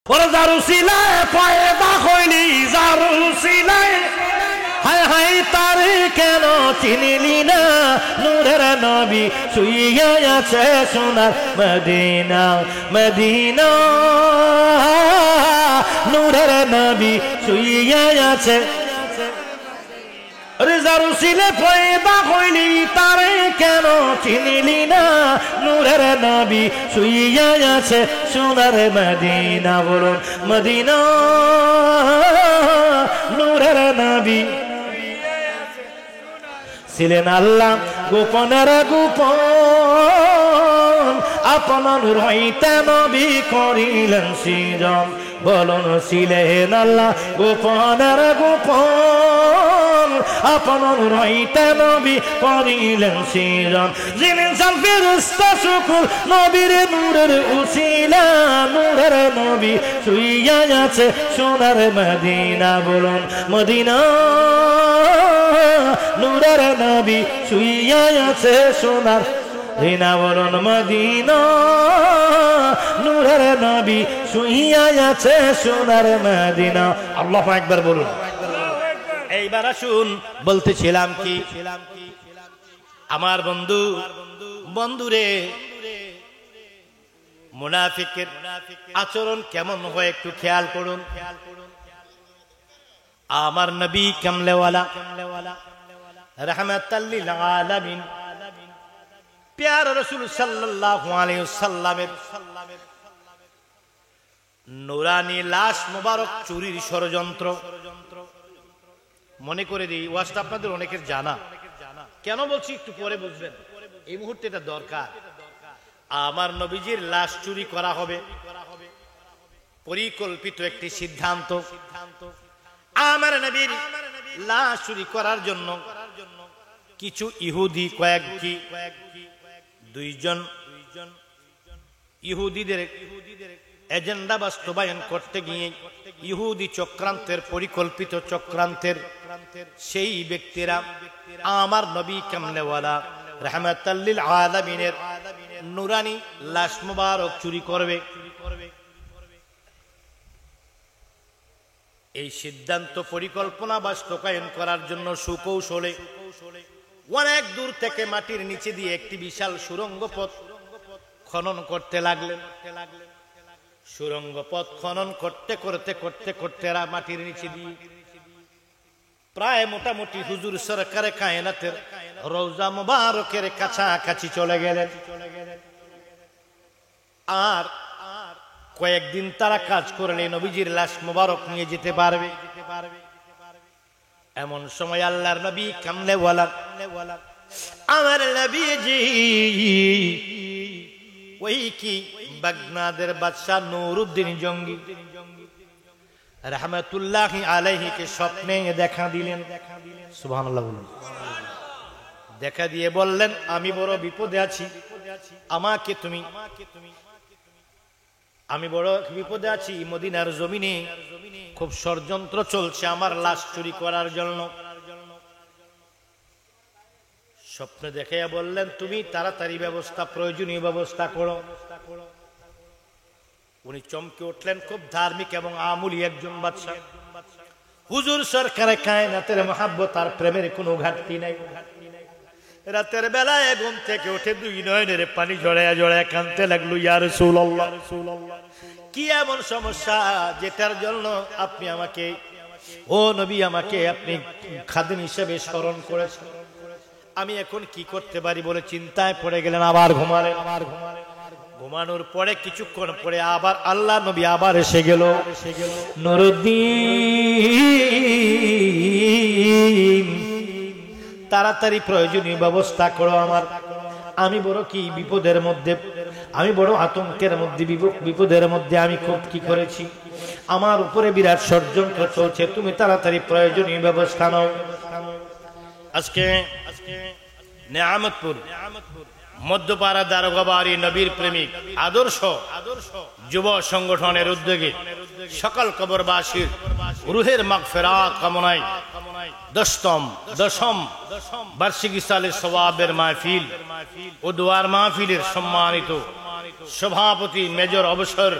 ওরে জারুসিলায় পয়দা হইলি জারুসিলায় হায় হায় তারে কেন চিনিলি না নূরের নবী শুইয়া আছে সোনার মদিনা মদিনা নূরের নবী শুইয়া আছে জারুসিলে পয়দা হইলি তারে কেন চিনিলি না নূরের নবী শুইয়া আছে সোনার মদিনা বলুন মদিনা নূরের নবী ছিলেন আল্লাহ গোপনের গোপন আপন নূর হইতে নবী করিলেন সৃজন বলুন ছিলেন আল্লাহ গোপনের গোপন আপন নূর হইতে নবী করিলেন সৃজন যিনি ফেরেশতা সকল নবীর নূরের উসিলা নূরের নবী শুইয়া আছে সোনার মদিনা বলুন মদিনা নূরের নবী শুইয়া আছে সোনার মদিনা বলুন মদিনা নূরের নবী শুইয়া আছে সোনার মদিনা আল্লাহু আকবার বলুন। এইবার আসুন বলতেছিলাম কি আমার বন্ধুরে মুনাফিকের আচরণ কেমন হয় একটু খেয়াল করুন। আমার নবী কামলেওয়ালা রাহমাতাল লিল আলামিন প্যারা রাসূল সাল্লাল্লাহু আলাইহি ওয়াসাল্লামের নূরানী লাশ মোবারক চুরির ষড়যন্ত্র মনে করে দিই ওয়াজটা আপনাদের অনেকের জানা, কেন বলছি একটু পরে বুঝবেন, এই মুহূর্তে এটা দরকার। আমার নবীজির লাশ চুরি করা হবে, পরিকল্পিত একটি সিদ্ধান্ত। আমার নবীর লাশ চুরি করার জন্য কিছু ইহুদি দুইজন ইহুদিদের এজেন্ডা বাস্তবায়ন করতে গিয়ে ইহুদি চক্রান্তের পরিকল্পিত চক্রান্তের সেই ব্যক্তিরা আমার নবী কামলেওয়ালা রাহমাতাল লিল আলামিনের নূরানী লাশ মুবারক চুরি করবে। এই সিদ্ধান্ত পরিকল্পনা বাস্তবায়ন করার জন্য সুকৌশলে অনেক দূর থেকে মাটির নিচে দিয়ে একটি বিশাল সুড়ঙ্গ পথ খনন করতে লাগলেন। সুড়ঙ্গ পথ খনন করতে করতে করতে করতে মাটির নিচে দিয়ে প্রায় মোটামুটি হুজুর সরকারে কায়নাতের রওজা মুবারকের কাছাকাছি চলে গেলেন। আর কয়েকদিন তারা কাজ করলে নবীজির লাশ মুবারক নিয়ে যেতে পারবে। এমন সময় আল্লাহর নবী কামলেওয়ালা আমার নবীজি ওই কি বাগদাদের বাদশা নূরউদ্দিন জঙ্গি রাহমাতুল্লাহি আলাইহিকে স্বপ্নে দেখা দিলেন। সুবহানাল্লাহ বলুন। দেখা দিয়ে বললেন আমি বড় বিপদে আছি, আমি বড় বিপদে আছি, মদিনার জমিনে খুব ষড়যন্ত্র চলছে আমার লাশ চুরি করার জন্য। স্বপ্নে দেখাইয়া বললেন তুমি তাড়াতাড়ি প্রয়োজনীয় ব্যবস্থা করো। উনি চমকে উঠলেন, খুব ধার্মিক এবং আমুলি একজন বাদশা, হুজুর সরকারে কায়নাতের মহাব্বত আর প্রেমের কোনো ঘাটতি নাই। রাতের বেলায় ঘুম থেকে উঠে দুই নয়নের পানি জড়ায়া জড়ায়া কাঁদতে লাগলো, ইয়া রাসূলুল্লাহ কি এমন সমস্যা যেটার জন্য আপনি আমাকে, ও নবী আমাকে আপনি খাদেম হিসেবে স্মরণ করেছেন, আমি এখন কি করতে পারি বলে চিন্তায় পড়ে গেলেন। আবার ঘুমালেন। ঘুমানোর পরে কিছুক্ষণ পরে আবার আল্লাহ নবী আবার এসে গেল। নূরউদ্দিন তাড়াতাড়ি প্রয়োজনীয় ব্যবস্থা করো আমার, আমি বড় কি বিপদের মধ্যে, আমি বড় আতঙ্কের মধ্যে, বিপদের মধ্যে আমি খুব কি করেছি, আমার উপরে বিরাট ষড়যন্ত্র চলছে, তুমি তাড়াতাড়ি প্রয়োজনীয় ব্যবস্থা নাও। আজকে নেয়ামতপুর মধ্যপাড়া দারোগাবাড়ি নবীর প্রেমিক আদর্শ যুব সংগঠনের উদ্যোগে সকল কবরবাসীর রুহের মাগফিরাত কামনায় দশম বার্ষিক সালে সওয়াবের মাহফিল ও দোয়ার মাহফিলের সম্মানিত সভাপতি মেজর অবসর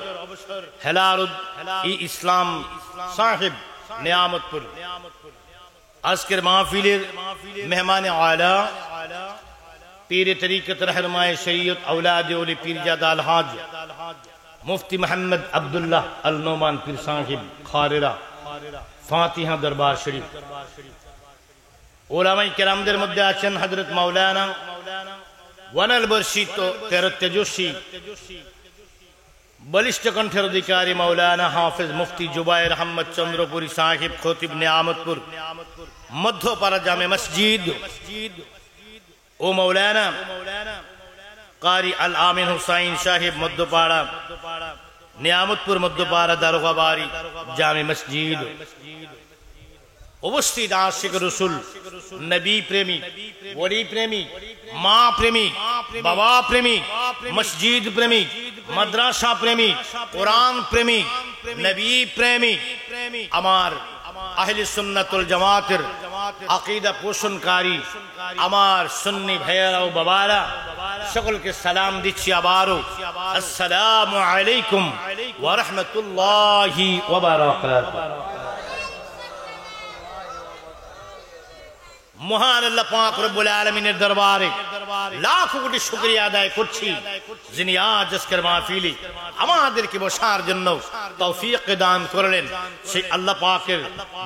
ইসলাম সাহেব নিয়ামতপুর। আজকের মাহফিলের মেহমান আলা পীর তরিকত रहनुमाए शरीयत औलाद ओली पीरजादा अलहाज मुफ्ती मोहम्मद अब्दुल्लाह अल नोमान पीर साहिब खारेरा फातिहा दरबार शरीफ। उलामाए किरामদের মধ্যে আছেন হযরত মাওলানা ওয়ানাল বর্ষিত তেজস্বী बलिष्ठ कंठेर अधिकारी मौलाना हाफिज मुफ्ती जुबायर अहमद चंद्रपुरी साहिब खतीब नियामतपुर मध्यपाड़ा जामे मस्जिद ओ मौलाना कारी अल आमीन हुसैन साहिब मध्यपाड़ा नियामतपुर मध्यपाड़ा दारोगाबाड़ी जामे मस्जिद। उपस्थित आशिक रसूल नबी प्रेमी वली प्रेमी माँ प्रेमी बाबा प्रेमी मस्जिद प्रेमी मद्रासा प्रेमी कुरान प्रेमी नबी प्रेमी अमार अहले सुन्नतुल जमातेर अकीदा पोषणकारी अमार सुन्नी भाइयारा ও বাবারা সকলকে সালাম দিচ্ছি আবারো আসসালামু আলাইকুম ওয়া রাহমাতুল্লাহি ওয়া বারাকাতুহু। মহান আল্লাহ পাক রব্বুল আলামিনের দরবারে লাখ কোটি শুকরিয়া আদায় করছি যিনি আজ আজকের মাহফিলে আমাদেরকে বসার জন্য তৌফিক দান করলেন। সেই আল্লাহ পাকের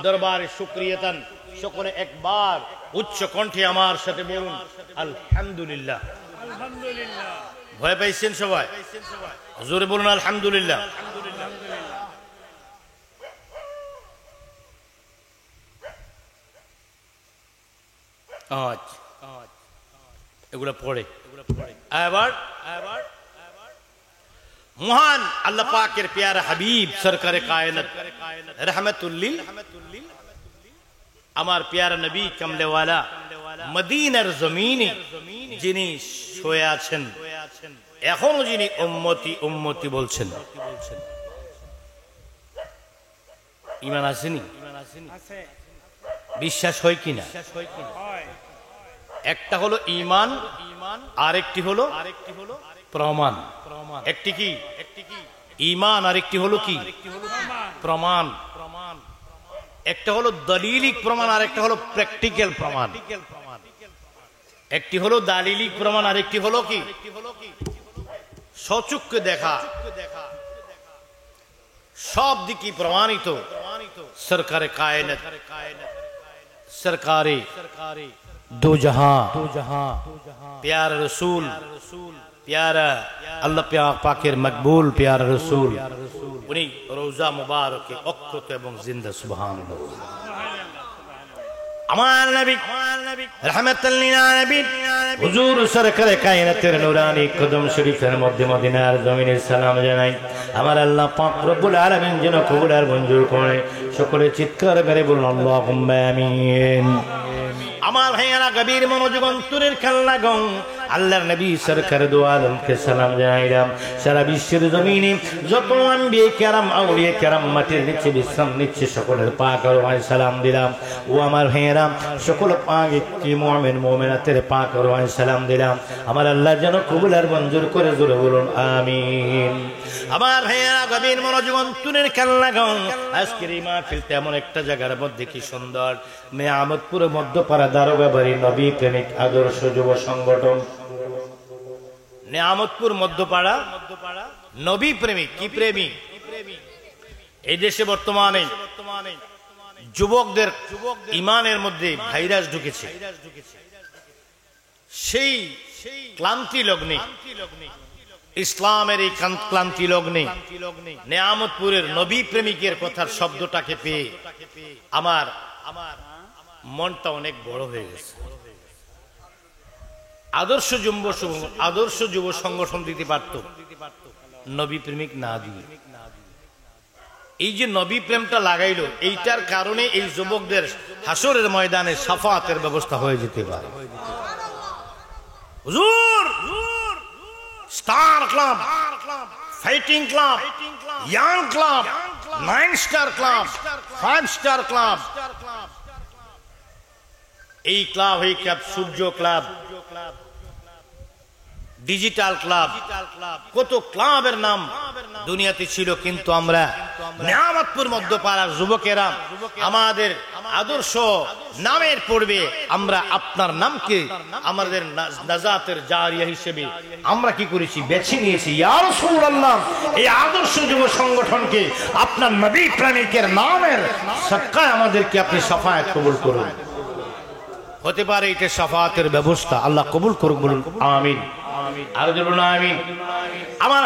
দরবারে শুকরিয়াতান সকলে একবার উচ্চ কণ্ঠে আমার সাথে বলুন আলহামদুলিল্লাহ। আলহামদুলিল্লাহ। ভয় পাইছেন সবাই? জোরে বলুন আলহামদুলিল্লাহ। आज एगुला पढ़े एबार महान अल्लाह पाकेर प्यारा हबीब सरकारे कायनात रहमतुल्लिल आमार प्यारा नबी कमले वाला मदीनार जमीने जिनी शोये आछेन एखोनो जिनी उम्मती उम्मती बोलछेन ईमान आछेनी বিশ্বাস হয় কিনা? একটা হলো ঈমান আরেকটি হলো প্রমাণ। একটি কি ঈমান আরেকটি হলো কি প্রমাণ। একটা হলো দলিলিক প্রমাণ আরেকটা হলো প্র্যাকটিক্যাল প্রমাণ। একটি হলো দালিলিক প্রমাণ আরেকটি হলো কি সচক্ষে দেখা। সব দিকই প্রমাণিত সরকারে কায়নাত सरकारे दो जहां प्यारा रसूल प्यारा अल्लाह पाकेर मकबूल प्यारा रसूल उन्हीं रोजा मुबारक के अक्षत एवं जिंदा सुबहानाल्लाह আমার নবী রহমাতুল লিল আলামিন হুজুর সরকারে কায়নাতের নূরানি কদম শরীফের মধ্যে মদিনার জমিনে সালাম জানাই। আমার আল্লাহ পাক রব্বুল আলামিন যেন কবুল আর মঞ্জুর করে। সকলে চিৎকার করে বলুন আল্লাহুম্মা আমিন। আমার ভাইয়ারা গভীর মনোযোগ অন্তরের খেলনা গং আল্লাহর নবী সরকার দু আলমকে সালাম জানাইলাম। সারা বিশ্বের জমিনে যত আম্বিয়া কেরাম আউলিয়া কেরাম মাটির নিচে বিশ্রাম নিচ্ছে সকলের পাক আর সালাম দিলাম। ও আমার ভাইয়ারা সকল পাক কি মুমিন মুমিনাতের পাক আর সালাম দিলাম। আমার আল্লাহ যেন কবুল আর মঞ্জুর করে জোরে বলুন আমিন। আমার ভাইয়ারা গভীর মনোযোগ অন্তরের খেলনা গং আজকের এই মাহফিল তেমন একটা জায়গার মধ্যে কি সুন্দর নিয়ামতপুর মধ্যপাড়া দারোগা বাড়ি নবী প্রেমিক আদর্শ যুব সংগঠন নিয়ামতপুর মধ্যপাড়া নবী প্রেমিক কি প্রেমিক। এই দেশে বর্তমানে যুবকদের ইমানের মধ্যে ভাইরাস ঢুকেছে। সেই ক্লান্তি লগ্নে ইসলামের এই ক্লান্তি লগ্নে নিয়ামতপুরের নবী প্রেমিকের কথার শব্দটাকে পেয়ে আমার মনটা অনেক বড় হয়ে গেছে। আদর্শ যুব সংগঠন দিতে পারত, নবী প্রেমিক না দিয়ে। এই যে নবী প্রেমটা লাগাইলো, এইটার কারণে এই যুবকদের হাসরের ময়দানে শাফাতের ব্যবস্থা হয়ে যেতে পারে। হুজুর, star club, fighting club, young club, 9 star club, 5 star club, এই ক্লাব, এই ক্লাব সূর্য ক্লাব, ডিজিটাল ক্লাব, কত ক্লাবের নাম দুনিয়াতে ছিল, কিন্তু আমরা নিয়ামতপুর মধ্যপাড়ার যুবকেরা আমাদের আদর্শ নামের পূর্বে আমরা আপনার নামকে আমাদের নাজাতের জারিয়া হিসেবে আমরা কি করেছি, বেছে নিয়েছি। ইয়া রাসূলুল্লাহ, এই আদর্শ যুব সংগঠনকে আপনার নবী প্রেমিকের নামের সাক্কায় আমাদেরকে আপনি শাফায়াত কবুল করুন। হতে পারে এটা শাফায়াতের ব্যবস্থা, আল্লাহ কবুল করুন, বলুন আমিন। আর বলুন আমিন। আমার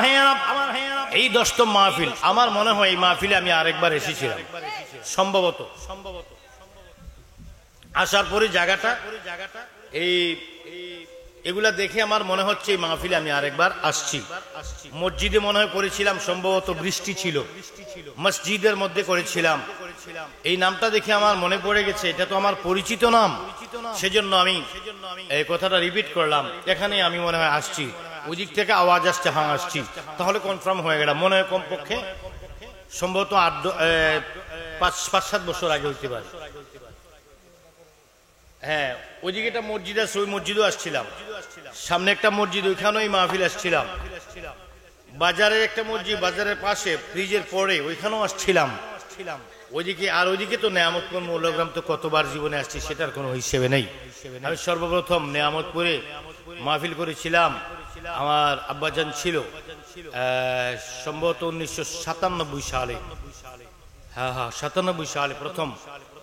এই 10তম মাহফিল, আমার মনে হয় এই মাহফিলে আমি আরেকবার এসেছিলাম সম্ভবত। আসার পরে জায়গাটা এই এগুলা দেখে আমার মনে হচ্ছে এই মাহফিলে আমি আরেকবার আসছি। মসজিদে মনে হয় করেছিলাম, সম্ভবত বৃষ্টি ছিল, মসজিদের মধ্যে করেছিলাম। এই নামটা দেখে আমার মনে পড়ে গেছে এটা তো আমার পরিচিত নাম, সেজন্য আমি এই কথাটা রিপিট করলাম। এখানে আমি মনে হয় আসছি, ওই দিক থেকে আওয়াজ আসছে, হ্যাঁ আসছি, তাহলে কনফার্ম হয়ে গেল। মনে হয় কমপক্ষে সম্ভবত 5-7 বছর আগে হইতে পারে। হ্যাঁ, ওইদিকে একটা মসজিদ আছে, ওই মসজিদও আসছিলাম। সামনে একটা মসজিদ, ওইখানেই মাহফিল আসছিলাম। বাজারের একটা মসজিদ, বাজারের পাশে ব্রিজের পরে, ওইখানেও আসছিলাম ওইদিকে। আর ওইদিকে তো নেয়ামতপুর মৌলগ্রাম তো কতবার জীবনে আসছি, সেটার কোনো হিসেবে নেই। আমি সর্বপ্রথম নেয়ামতপুরে মাহফিল করেছিলাম, আমার আব্বাজান ছিল সম্ভবত 1997 সালে। হ্যাঁ 97 সালে প্রথম।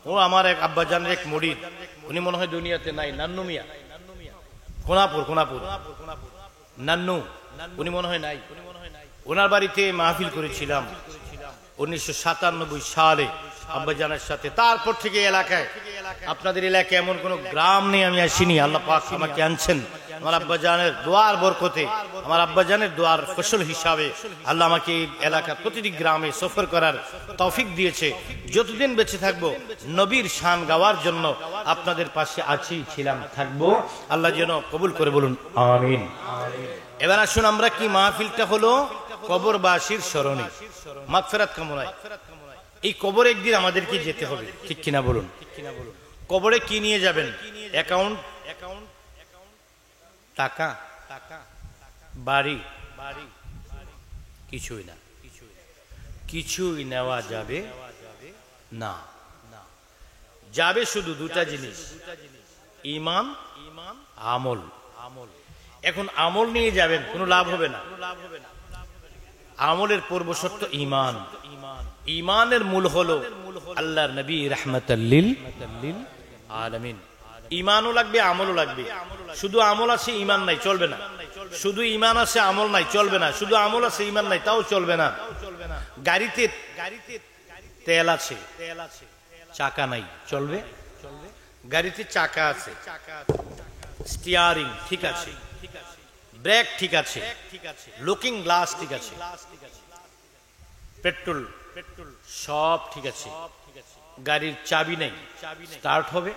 ও আমার এক আব্বাজানের এক মুরিদ, উনি মনে হয় দুনিয়াতে নাই, নান্নু মিয়া, কোনাপুর নান্নু, উনি মনে হয় নাই। ওনার বাড়িতে মাহফিল করেছিলাম 1997 সালে আব্বাজানের সাথে। তারপর থেকে এলাকায়, আপনাদের এলাকায় এমন কোন গ্রাম নেই আমি আসিনি। আল্লাহ পাক আমাকে আনছেন আমার আব্বাজানের দোয়ার বরকতে, আমার আব্বাজানের দোয়ার ফসল হিসাবে আল্লাহ আমাকে এই এলাকার প্রতিটি গ্রামে সফর করার তৌফিক দিয়েছে। যতদিন বেঁচে থাকবো নবীর শান গাওয়ার জন্য আপনাদের পাশে আছি, ছিলাম, থাকবো। আল্লাহ যেন কবুল করে, বলুন আমিন। এবার আসুন, আমরা কি মাহফিলটা হলো কবরবাসীর স্মরণে, মাগফিরাত কামনায়। এই কবরে একদিন আমাদেরকে যেতে হবে, ঠিক কিনা বলুন? কবরে কি নিয়ে যাবেন? অ্যাকাউন্ট, টাকা, বাড়ি, কিছুই না, কিছুই নেওয়া যাবে না। যাবে শুধু দুটা জিনিস, ঈমান, আমল। এখন আমল নিয়ে যাবেন, কোনো লাভ হবে না। আমলের পূর্বশর্ত ঈমান। ঈমানের মূল হলো আল্লাহর নবী রাহমাতাল লিল আলামিন। ঈমানও লাগবে, আমলও লাগবে। শুধু আমল আছে ঈমান নাই, চলবে না। শুধু ঈমান আছে আমল নাই, চলবে না। শুধু আমল আছে ঈমান নাই, তাও চলবে না। গাড়িতে তেল আছে, চাকা নাই, চলবে? গাড়িতে চাকা আছে, স্টিয়ারিং ঠিক আছে, ব্রেক ঠিক আছে, লুকিং গ্লাস ঠিক আছে, পেট্রোল সব ঠিক আছে। গাড়ির চাবি নেই, স্টার্ট হবে?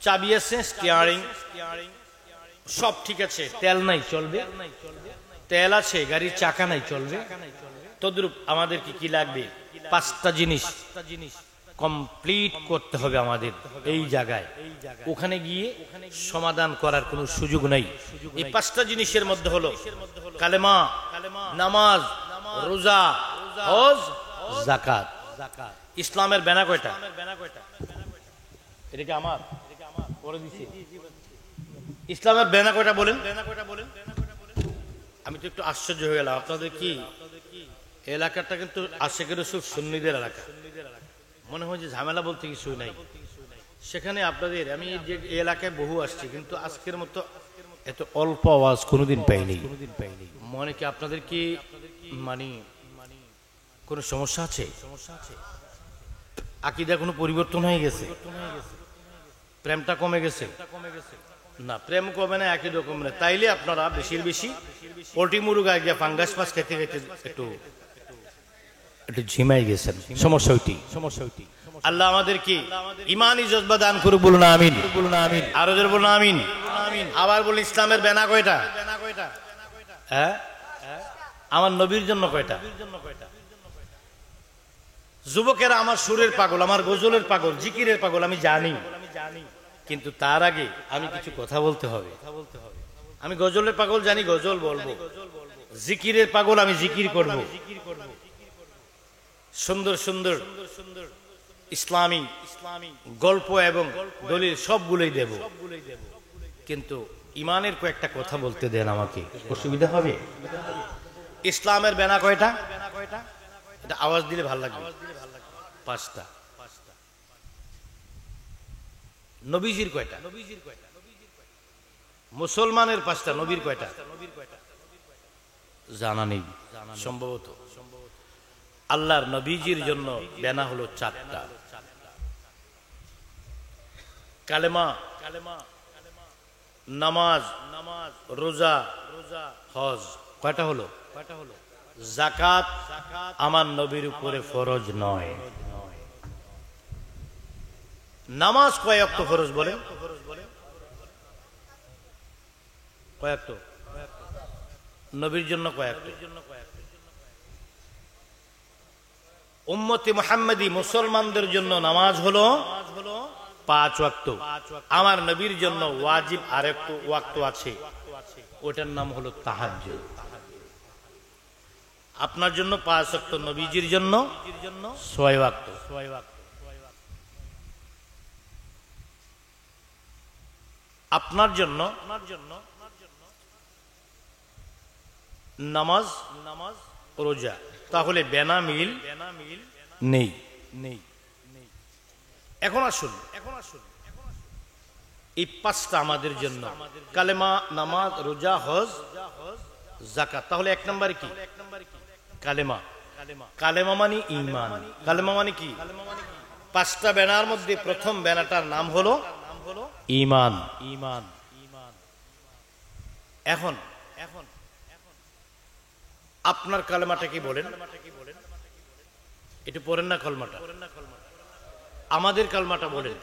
চাবি আছে, স্টিয়ারিং সব ঠিক আছে, তেল নাই, চলবে? তেল আছে, গাড়ির চাকা নাই, চলবে? তদ্রূপ আমাদেরকে কি লাগবে? 5টা জিনিস কমপ্লিট করতে হবে আমাদের এই জায়গায়। ওখানে গিয়ে সমাধান করার কোনো সুযোগ নাই। এই 5টা জিনিসের মধ্যে হলো কালেমা, নামাজ, রোজা, হজ, যাকাত। ইসলামের ব্যানা কয়টা? এটা কি আমার করে দিছি? ইসলামের ব্যানা কয়টা বলেন? আমি তো একটু আশ্চর্য হয়ে গেলাম। আপনাদের কি এলাকাটা কিন্তু আশেকের রাসূল সুন্নিদের এলাকা, মনে হয় যে ঝামেলা বলতে কিছুই নাই সেখানে। আপনাদের আমি যে এলাকায় বহু আসছি, কিন্তু আজকের মতো এত অল্প আওয়াজ কোনোদিন পাইনি। মনে কি আপনাদের কি মানে কোনো সমস্যা আছে? আকীদা কোনো পরিবর্তন হয়ে গেছে? প্রেমটা কমে গেছে? না, প্রেম কমে না, একই রকম না। তাইলে আপনারা বেশি পোল্ট্রি মুরগা গিয়ে ফাঙ্গাস মাছ খেতে একটু ঝিমাই গেছেন। সমস্যা ওইটি। আল্লাহ আমাদেরকে ঈমানি জজবা দান করুক, বলুন আমিন। আরো জোরে বলুন আমিন। আবার বলুন, ইসলামের ব্যানা কয়টা? হ্যাঁ, আমার নবীর জন্য কয়টা? যুবকেরা আমার সুরের পাগল, আমার গজলের পাগল, জিকিরের পাগল, আমি জানি। কিন্তু তার আগে আমি কিছু কথা বলতে হবে। আমি গজলের পাগল জানি, গজল বলবো। জিকিরের পাগল, আমি জিকির করব। সুন্দর সুন্দর ইসলামী গল্প এবং দলিল সবগুলোই দেব, কিন্তু ইমানের কয়েকটা কথা বলতে দেন আমাকে, অসুবিধা হবে? ইসলামের বেনা কয়টা? এটা আওয়াজ দিলে ভালো লাগবে। 5টা। নবীজির কয়টা? মুসলমানের 5টা, নবীর কয়টা জানা নেই সম্ভবত। আল্লাহর নবীজির জন্য বেনা হলো 4টা। কালেমা, নামাজ, রোজা, হজ। কয়টা হলো? যাকাত আমার নবীর উপরে ফরজ নয়। নামাজ কয় ওয়াক্ত ফরজ বলেন? কয় ওয়াক্ত? নবীর জন্য কয় ওয়াক্ত? উম্মতে মুহাম্মাদি মুসলমানদের জন্য নামাজ হলো 5 ওয়াক্ত। আমার নবীর জন্য ওয়াজিব আরেকটা ওয়াক্ত আছে, ওটার নাম হলো তাহাজ্জুদ। আপনার জন্য 5 ওয়াক্ত, নবীজির জন্য 6 ওয়াক্ত। আপনার জন্য নামাজ, রোজা। তাহলে বেনা মিল নেই। এখন আসুন এই 5টা আমাদের জন্য, কালেমা, নামাজ, রোজা, হজ, যাকাত। তাহলে 1 নম্বরে কি? কালেমা। কালেমা মানে ঈমান। কালেমা মানে কি? 5টা বেনার মধ্যে প্রথম বেনাটার নাম হলো ঈমান। এখন আপনার কালেমাটা কি বলেন? একটু পড়েন না কলমাটা। আমাদের কালমাটা বলেন।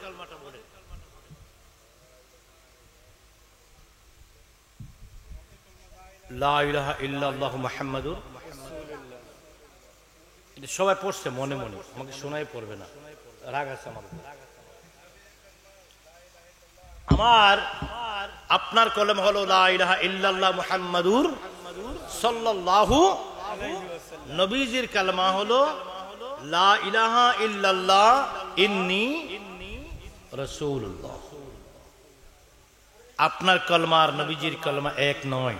লা ইলাহা ইল্লাল্লাহু মুহাম্মাদুর। এটা সবাই পড়ছে মনে মনে, আমাকে শোনাই পড়বে না, রাগ আছে আমার। আমার আপনার কলম হলো লা ইলাহা ইল্লাল্লাহ মুহাম্মাদুর সাল্লাল্লাহু। নবীজির কালমা হলো লা ইলাহা ইল্লাল্লাহ ইন্নী রাসূলুল্লাহ। আপনার কলমা আর নবীজির কলমা এক নয়।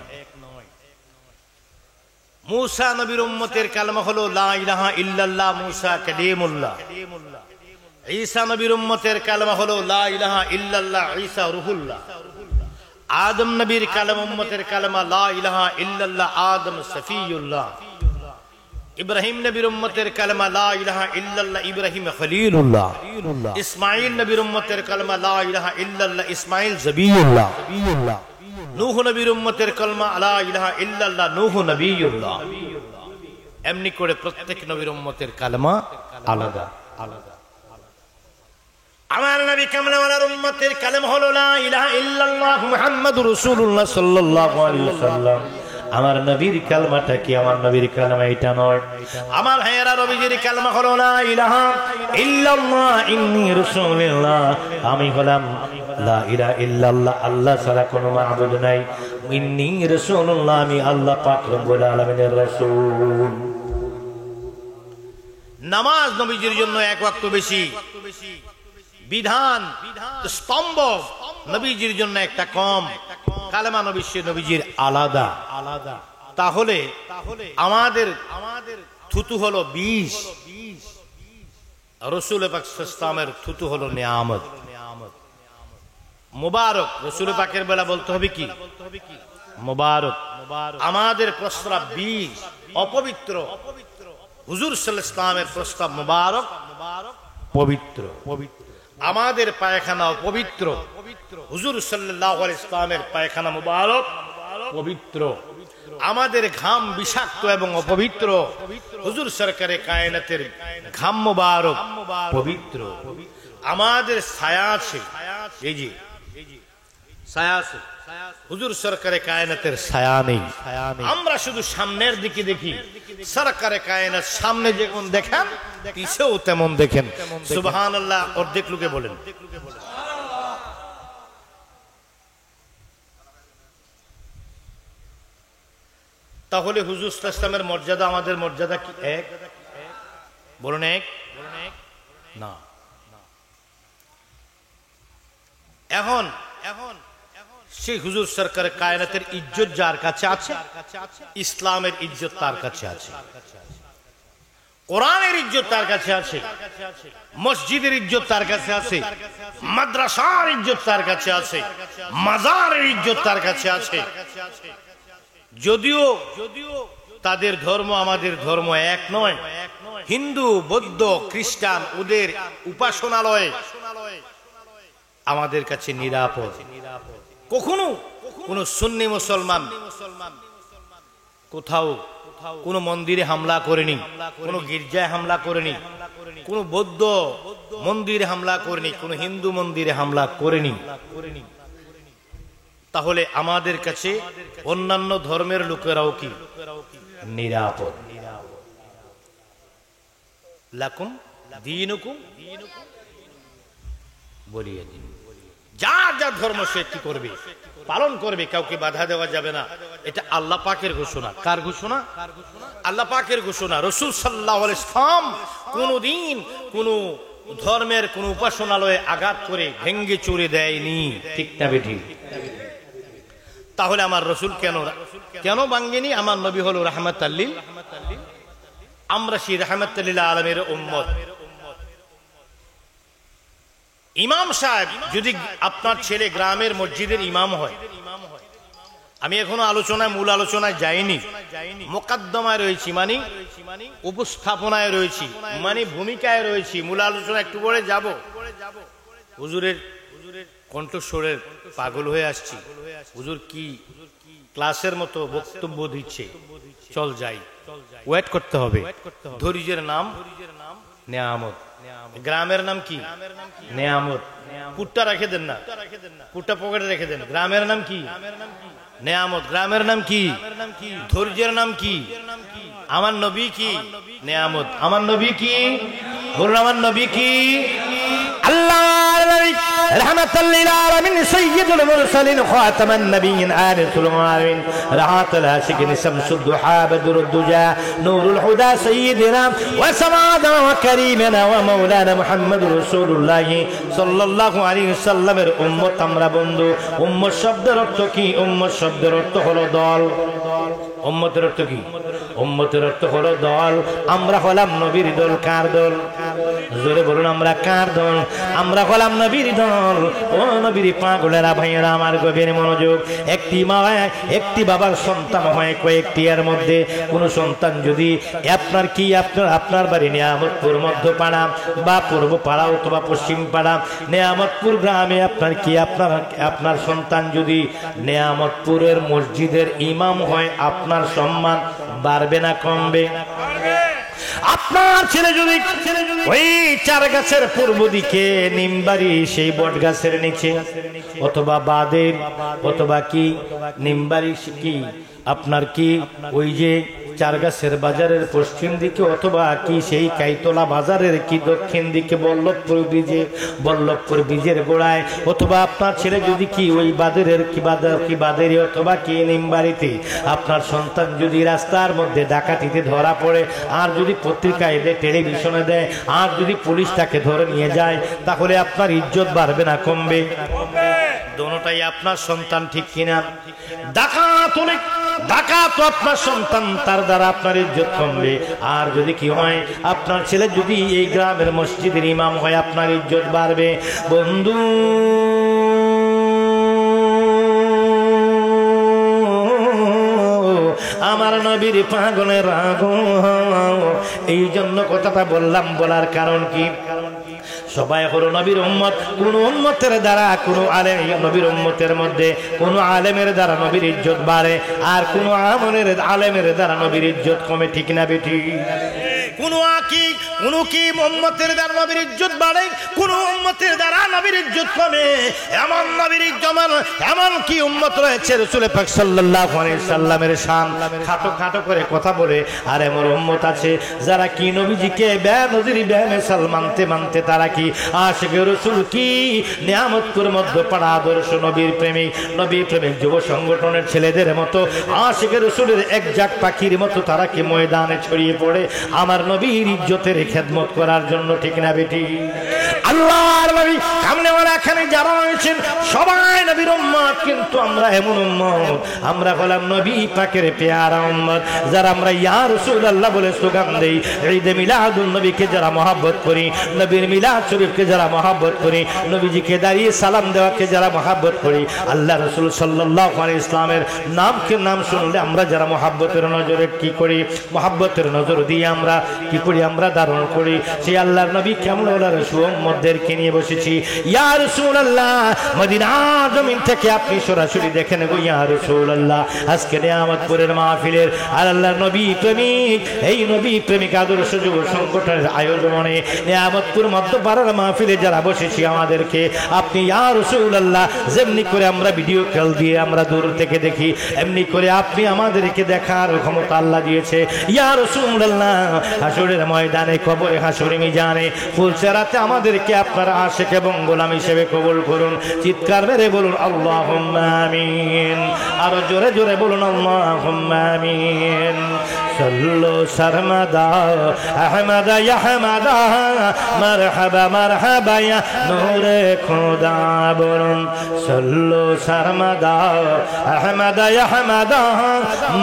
মূসা নবীর উম্মতের কালমা হলো লা ইলাহা ইল্লাল্লাহ মূসা কালিমুল্লাহ। ঈসা নবীর উম্মতের কালমা হলো লা ইলাহা ইল্লাল্লাহ ঈসা রূহুল্লাহ। আদম নবীর কালমা উম্মতের কালমা লা ইলাহা ইল্লাল্লাহ আদম সফিউল্লাহ। ইব্রাহিম নবীর উম্মতের কালমা লা ইলাহা ইল্লাল্লাহ ইব্রাহিম খলিলুল্লাহ। ইসমাঈল নবীর উম্মতের কালমা লা ইলাহা ইল্লাল্লাহ ইসমাঈল জবিউল্লাহ। নূহ নবীর উম্মতের কালমা লা ইলাহা ইল্লাল্লাহ নূহ নবিয়ুল্লাহ। এমনি করে প্রত্যেক নবীর উম্মতের কালমা আলাদা আলাদা। আমার নবী কামলাওয়ালার উম্মতের কালেমা হলো লা ইলাহা ইল্লাল্লাহ মুহাম্মাদুর রাসূলুল্লাহ সাল্লাল্লাহু আলাইহি ওয়াসাল্লাম। আমার নবীর কালমাটা কি? আমার নবীর কালমা এটা নয়। আমার ভাইয়েরা, নবীজির কালমা হলো লা ইলাহা ইল্লাল্লাহ ইন্নী রাসূলুল্লাহ। আমি হলাম লা ইলাহা ইল্লাল্লাহ, আল্লাহ ছাড়া কোনো মাবুদ নাই। ইন্নী রাসূলুল্লাহ, আমি আল্লাহ পাক রব্বুল আলামিনের রাসূল। নামাজ নবীজির জন্য 1 ওয়াক্ত বেশি। বিধান স্তম্ভ নবীজির জন্য একটা কম। কালেমা নবীজির আলাদা আলাদা। তাহলে আমাদের থুতু হলো 20, রাসূল পাক সাল্লাল্লাহু আলাইহি ওয়াসাল্লামের থুতু হলো নিয়ামত, মুবারক। রাসূল পাকের বেলা বলতে হবে কি? মুবারক। আমাদের প্রস্রাব 20 অপবিত্র। হুজুর সাল্লাল্লাহু আলাইহি ওয়াসাল্লামের প্রস্রাব মুবারক, পবিত্র। আমাদের পায়খানা পবিত্র। হুজুর সাল্লাল্লাহু আলাইহি ওয়াসাল্লামের পায়খানা মুবারক, পবিত্র। আমাদের ঘাম বিষাক্ত এবং অপবিত্র। হুজুর সরকারে কায়নাতের ঘাম মুবারক, পবিত্র। আমাদের ছায়া আছে, এই যে ছায়া আছে, হুজুর সরকারে কায়নাতের ছায়া নেই। আমরা শুধু সামনের দিকে দেখি। সরকারে কায়নাত সামনে যেমন দেখেন পিছেও তেমন দেখেন। সুবহানাল্লাহ। অর্ধেক লোকে বলেন। তাহলে হুজুর সাল্লাল্লাহু আলাইহি ওয়াসাল্লামের মর্যাদা আমাদের মর্যাদা কি এক? বলুন এক না। এখন সেই হুজুর সরকারে কায়নাতের ইজ্জত যার কাছে আছে, ইসলামের ইজ্জত তার কাছে আছে, কোরআনের ইজ্জত তার কাছে আছে, মসজিদের ইজ্জত তার কাছে আছে, মাদ্রাসার ইজ্জত তার কাছে আছে, মাজারের ইজ্জত তার কাছে আছে। যদিও তাদের ধর্ম আমাদের ধর্ম এক নয়, হিন্দু বৌদ্ধ খ্রিস্টান ওদের উপাসনালয় আমাদের কাছে নিরাপদ। কখনো কোন সুন্নি মুসলমান কোথাও কোন মন্দিরে হামলা করেনি, কোন গির্জায় হামলা করেনি, কোন বৌদ্ধ মন্দিরে হামলা করেনি, কোন হিন্দু মন্দিরে হামলা করেনি। তাহলে আমাদের কাছে অন্যান্য ধর্মের লোকেরাও কি নিরাপদ। লাকুম দীনুকুম বলিয়ে দিন। যার যার ধর্ম সে কি করবে, পালন করবে, কাউকে বাধা দেওয়া যাবে না। এটা আল্লাহ পাকের ঘোষণা। কার ঘোষণা? আল্লাহ পাকের ঘোষণা। রাসূল সাল্লাল্লাহু আলাইহি ওয়াসাল্লাম কোনদিন কোন ধর্মের কোন উপাসনালয়ে আঘাত করে ভেঙ্গে চুরে দেয়নি, ঠিক না বেঠিক? তাহলে আমার রাসূল কেন ভাঙ্গেনি? আমার নবী হলো রাহমাতাল লিল, আমরা সেই রাহমাতাল লিল আলামিনের উম্মত। ইমাম সাহেব যদি আপনার ছেলে গ্রামের মসজিদের ইমাম হয়, আমি এখনো মূল আলোচনায় যাইনি, মোকদ্দমায় রয়েছি, মানে উপস্থাপনায় রয়েছি, মানে ভূমিকায় রয়েছি, মূল আলোচনা একটু পরে যাব। হুজুরের কণ্ঠস্বরের পাগল হয়ে আসছি। হুজুর কি ক্লাসের মতো বক্তব্য দিচ্ছে, চল যাই, ওয়েট করতে হবে। ধৈর্যের নাম নেয়ামত। গ্রামের নাম কি? নেয়ামত। পুটটা রেখে দেন না, পুটটা পকেটে রেখে দেন। গ্রামের নাম কি? নেয়ামত। গ্রামের নাম কি? ধৈর্যের নাম কি? আমার নবী কি? নেয়ামত। আমার নবী কি? বলুন আমার নবী কি? আল্লাহর নবী রাহমাতাল লিল আলামিন, সাইয়্যিদুল মুরসালিন, খাতামান নাবিয়্যিন, আনিসুল মুআমিন, রাহাতুল আশিকিন, শামসুদ দুহা, বদরুদ দুজা, নূরুল হুদা, সাইয়্যিদিনা ওয়া সামাদা ওয়া কারীমানা ওয়া মাওলানা মুহাম্মদুর রাসূলুল্লাহ সাল্লাল্লাহু আলাইহি ওয়াসাল্লামের উম্মত আমরা বন্ধু। উম্মত শব্দের অর্থ কি? উম্মত শব্দের অর্থ হলো দল। উম্মতের অর্থ কি? উম্মতের অর্থ হলো দল। আমরা হলাম নবীর দল। কার দল? জোরে বলুন, আমরা কার দল? আমরা হলাম নবীর দল। ও নবীর পাগলেরা, ভাইয়েরা আমার, গভীর মনোযোগ। একটি মা একটি বাবার সন্তান হয় কয়েকটি, এর মধ্যে কোন সন্তান যদি আপনার বাড়ি নেয়ামতপুর মধ্যপাড়া বা পূর্ব পাড়া অথবা পশ্চিম পাড়া নেয়ামতপুর গ্রামে আপনার সন্তান যদি নেয়ামতপুরের মসজিদের ইমাম হয়, আপনার সম্মান বাড়বে না কমবে? আপনার ছেলে যদি ওই চার গাছের পূর্ব দিকে নিমবাড়ি সেই বট গাছের নিচে অথবা বাদের অথবা কি নিমবাড়ি কি আপনার কি ওই যে চারগাছের বাজারের পশ্চিম দিকে অথবা কি সেই কাইতলা বাজারের কি দক্ষিণ দিকে বল্লভপুর ব্রিজের গোড়ায়, অথবা আপনার ছেলে যদি কি ওই বাজারের কি বাজারে অথবা কি নিমবাড়িতে আপনার সন্তান যদি রাস্তার মধ্যে ডাকাতিতে ধরা পড়ে, আর যদি পত্রিকায় দেয়, টেলিভিশনে দেয়, আর যদি পুলিশ তাকে ধরে নিয়ে যায়, তাহলে আপনার ইজ্জত বাড়বে না কমবে? দোনোটাই আপনার সন্তান, ঠিক কিনা? ডাকাত আপনার সন্তান, তার দ্বারা আপনার ইজ্জত কমবে। আর যদি কি হয়, আপনার ছেলে যদি এই গ্রামের মসজিদের ইমাম হয়, আপনার ইজ্জত বাড়বে। বন্ধু, আমার নবীর পাগলের রাগ, এই জন্য কথাটা বললাম। বলার কারণ কি? সবাই হলো নবীর উম্মত। কোন উম্মতের দ্বারা কোন আলেম, নবীর উম্মতের মধ্যে কোন আলেমের দ্বারা নবীর ইজ্জত বাড়ে, আর কোন আলেমের দ্বারা নবীর ইজ্জত কমে, ঠিক না বেটি? কোন কি উম্মতের দ্বারা নবীর ইজ্জত বাড়ে, কোন উম্মতের দ্বারা নবীর ইজ্জত কমে, এমন নবীর ইজ্জত এমন কি উম্মত রয়েছে রাসূল পাক সাল্লাল্লাহু আলাইহি সাল্লামের শান খাটো খাটো করে কথা বলে, আর এমন উম্মত আছে যারা কি নবীজিকে বেনজির বেমিসাল মানতে মানতে তারা কি আশিকে রাসূল কি নিয়ামতপুর মধ্যপাড়া আদর্শ নবীর প্রেমিক যুব সংগঠনের ছেলেদের মতো আশিকে রাসূলের এক জাক পাখির মতো তারা কি ময়দানে ছড়িয়ে পড়ে আমার নবীর ইজ্জতের খেদমত করার জন্য, ঠিক না বেটি? আল্লাহর নবী কামনেওয়ালা এখানে যারা রয়েছেন সবাই নবীর উম্মত, কিন্তু আমরা এমন উম্মত, আমরা হলাম নবী পাকের পেয়ারা উম্মত, যারা আমরা ইয়া রাসূলুল্লাহ বলে স্লোগান দেই, ঈদে মিলাদুন নবীকে যারা মহব্বত করি, নবীর মিলাদ শরীফকে যারা মহব্বত করি, নবীজিকে দাঁড়িয়ে সালাম দেওয়াকে যারা মহব্বত করি, আল্লাহ রাসূল সাল্লাল্লাহু আলাইহি ইসলামের নাম শুনলে আমরা যারা মহব্বতের নজরে কি করি, মহব্বতের নজর দিয়ে আমরা কি করি, আমরা ধারণ করি, সেই আল্লাহর নবী কেমন ওনার উম্মতদেরকে নিয়ে বসেছি। ইয়া রাসূলুল্লাহ, মদিনা জমিন থেকে আপনি সরাসরি দেখেন গো ইয়া রাসূলুল্লাহ, আজকে নিয়ামতপুরের মাহফিলের আর আল্লাহর নবী প্রেমিক, এই নবী প্রেমিক আদর্শ যুব সংগঠনের আয়োজনে নিয়ামতপুর মধ্যপাড়ার মাহফিলে যারা বসেছি আমাদেরকে আপনি ইয়া রাসূলুল্লাহ যেমনি করে আমরা ভিডিও কল দিয়ে আমরা দূর থেকে দেখি, এমনি করে আপনি আমাদেরকে দেখার ক্ষমতা আল্লাহ দিয়েছে। ইয়া রাসূলুল্লাহ, হাসরের ময়দানে, কবরে, হাসরে মিজানে, ফুলচেরাতে আমাদেরকে আপনার আশিক এবং গোলাম হিসেবে কবুল করুন। চিৎকার মেরে বলুন আল্লাহুম্মা আমিন, আরো জোরে জোরে বলুন আল্লাহুম্মা আমিন। সাল্লু সারমাদা আহমদ ইয়া হামাদা, মারহাবা মারহাবা ইয়া নূরে খোদা, বলুন সাল্লু সারমাদা আহমদ ইয়া হামাদা,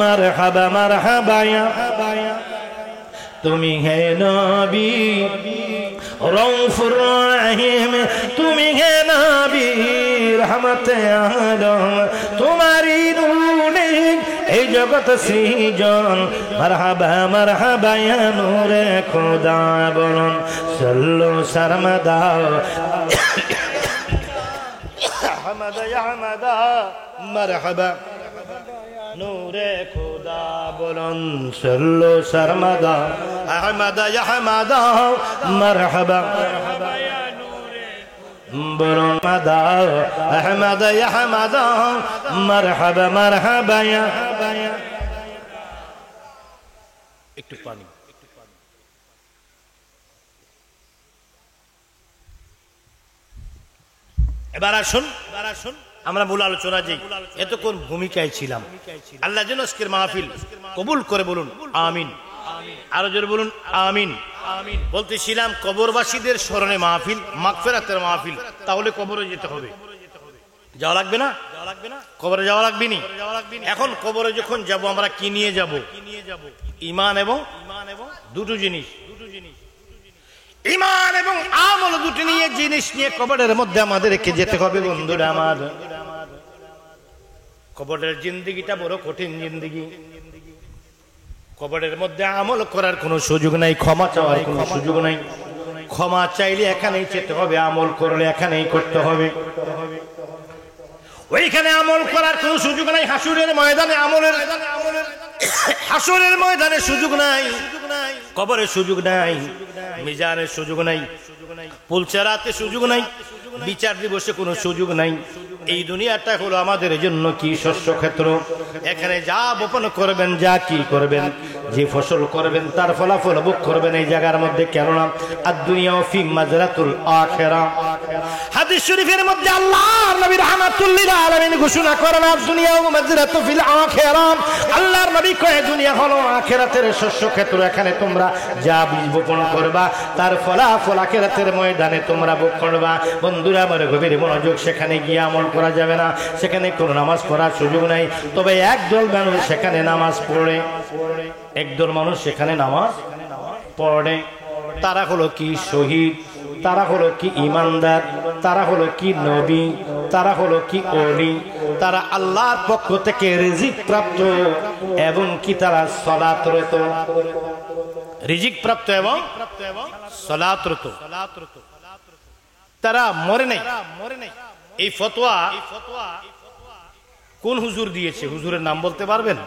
মারহাবা মারহাবা ইয়া। তুমি হে নবী রউফুর রহিম, তুমি হে নবী রহমতে আলম, তোমারি নূরে এই জগৎ সৃজন, মারহাবা মারহাবা ইয়া নূরে খোদা, বলুন সাল্লু সারমাদা আহমদ ইয়া হামাদা, মারহাবা নূরে খোদা, বলুন সাল্লু সারমাদা আহমদ ইয়া হামাদা, মারহাবা বলুন মাদা আহমদ ইয়া হামাদা, মারহাবা মারহাবা ইয়া। একটু পানি। এবার আসুন আমরা মূল আলোচনা যাই। এতক্ষণ ভূমিকায় ছিলাম, আল্লাহ যেন আজকের মাহফিল কবুল করে, বলুন আমিন। আরো জোরে বলুন আমিন। বলতেছিলাম কবরবাসীদের স্মরণে মাহফিল, মাগফিরাতের মাহফিল, তাহলে কবরে যেতে হবে, যাওয়া লাগবে না? কবরে যাওয়া লাগবে নি? এখন কবরে যখন যাব আমরা কি নিয়ে যাব? ঈমান এবং দুটো জিনিস, ঈমান এবং আমল, দুটো নিয়ে জিনিস নিয়ে কবরের মধ্যে আমাদেরকে যেতে হবে। বন্ধুরা আমার, কবরের জিন্দেগিটা বড় কঠিন জিন্দেগি। কবরের মধ্যে আমল করার কোনো সুযোগ নাই, ক্ষমা চাওয়ার কোনো সুযোগ নাই। ক্ষমা চাইলে এখানেই যেতে হবে, আমল করলে এখানেই করতে হবে। ওইখানে আমল করার কোনো সুযোগ নাই। হাসরের ময়দানে হাসরের ময়দানে সুযোগ নাই, কবরের সুযোগ নাই, মিজানের সুযোগ নাই, পুলচেরাতে সুযোগ নাই, বিচার দিবসে কোনো সুযোগ নাই। এই দুনিয়াটা হলো আমাদের জন্য কি শস্য ক্ষেত্র। এখানে যা বপন করবেন, যা কি করবেন, যে ফসল করবেন তার ফলাফল ভোগ করবেন এই জায়গার মধ্যে। কেননা আদ-দুনিয়া ফি মাজরাতুল আখিরা। হাদিস শরীফের মধ্যে আল্লাহর নবী রাহমাতুল লিল আলামিন ঘোষণা করেন আদ-দুনিয়া মাজরাতু ফিল আখিরা। আল্লাহর নবী কয় দুনিয়া হলো আখিরাতের শস্য ক্ষেত্র। এখানে তোমরা যা বীজ বপন করবা তার ফলাফল আখিরাতের ময়দানে তোমরা ভোগ করবা। বন্ধুরা আমার গভীর মনোযোগ, সেখানে গিয়ে আমল করা যাবে না, সেখানে কোনো নামাজ পড়ার সুযোগ নাই। তবে একদল মানুষ সেখানে নামাজ পড়ে, একদল মানুষ সেখানে নামাজ পড়ে। তারা হলো কি শহীদ, তারা হলো কি ইমানদার, তারা হলো কি নবী, তারা হলো কি ওলি, তারা আল্লাহর পক্ষ থেকে রিজিক প্রাপ্ত এবং কি তারা সালাতরত, রিজিক প্রাপ্ত এবং সালাতরত। তারা মরে নাই। এই ফতোয়া কোন হুজুর দিয়েছে? হুজুরের নাম বলতে পারবেন?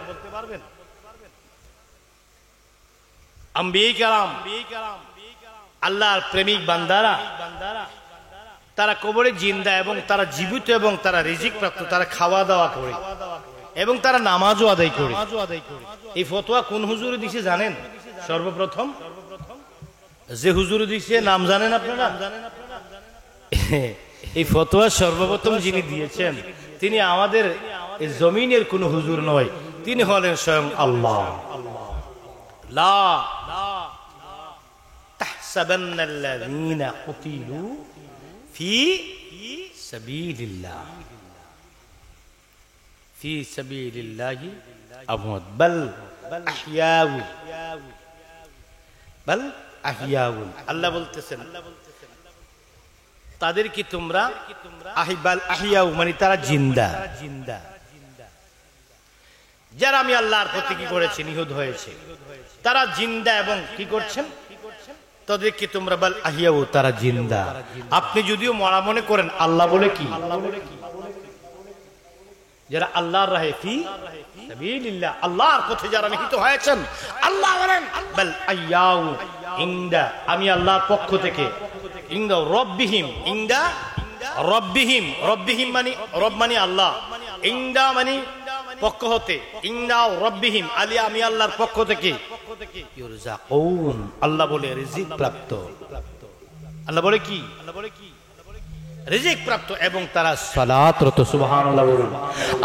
আম্বিয়া কেরাম, আল্লাহর প্রেমিক বান্দারা, তারা কবরে জিন্দা এবং তারা জীবিত এবং তারা রিজিক প্রাপ্ত, তারা খাওয়া দাওয়া করে এবং তারা নামাজও আদায় করে। এই ফতোয়া কোন হুজুর দিছে জানেন? সর্বপ্রথম যে হুজুর দিছে নাম জানেন আপনারা? এই ফতোয়া সর্বপ্রথম যিনি দিয়েছেন তিনি আমাদের জমিনের কোন হুজুর নয়, তিনি হলেন স্বয়ং আল্লাহ। লা তাহসাবান্নাল্লাযীনা কুতিলু ফি সাবিলিল্লাহ ফি সাবিলিল্লাহি আমওয়াত বাল আহইয়াউ বাল আহইয়াউ। আল্লাহ বলতেছেন তাদের কি তোমরা আহিবাল আহিয়াউ মানে তারা জিন্দা, যারা আমি আল্লাহর প্রতি কি করেছি নিহত হয়েছে তারা জিন্দা এবং কি করছেন তাদের কি তোমরা বাল আহিয়াউ তারা জিন্দা। আপনি যদিও মরা মনে করেন আল্লাহ বলে কি, যারা আল্লাহর রাহে ফি সাবিলিল্লাহ আল্লাহর পথে যারা নিহত হয়েছেন আল্লাহ বলেন বাল আহিয়াউ ইনদা আমি আল্লাহর পক্ষ থেকে ইনদা রব্বিহিম ইনদা রব্বিহিম রব্বিহিম মানে রব মানে আল্লাহ, ইনদা মানে পক্ষ হতে, ইনদা রব্বিহিম আলী আমি আল্লাহর পক্ষ থেকে ইউরজাকুন আল্লাহ বলে রিজিক প্রাপ্ত। আল্লাহ বলে কি? রিজিক প্রাপ্ত এবং তারা সালাতরত। সুবহানাল্লাহ বলুন।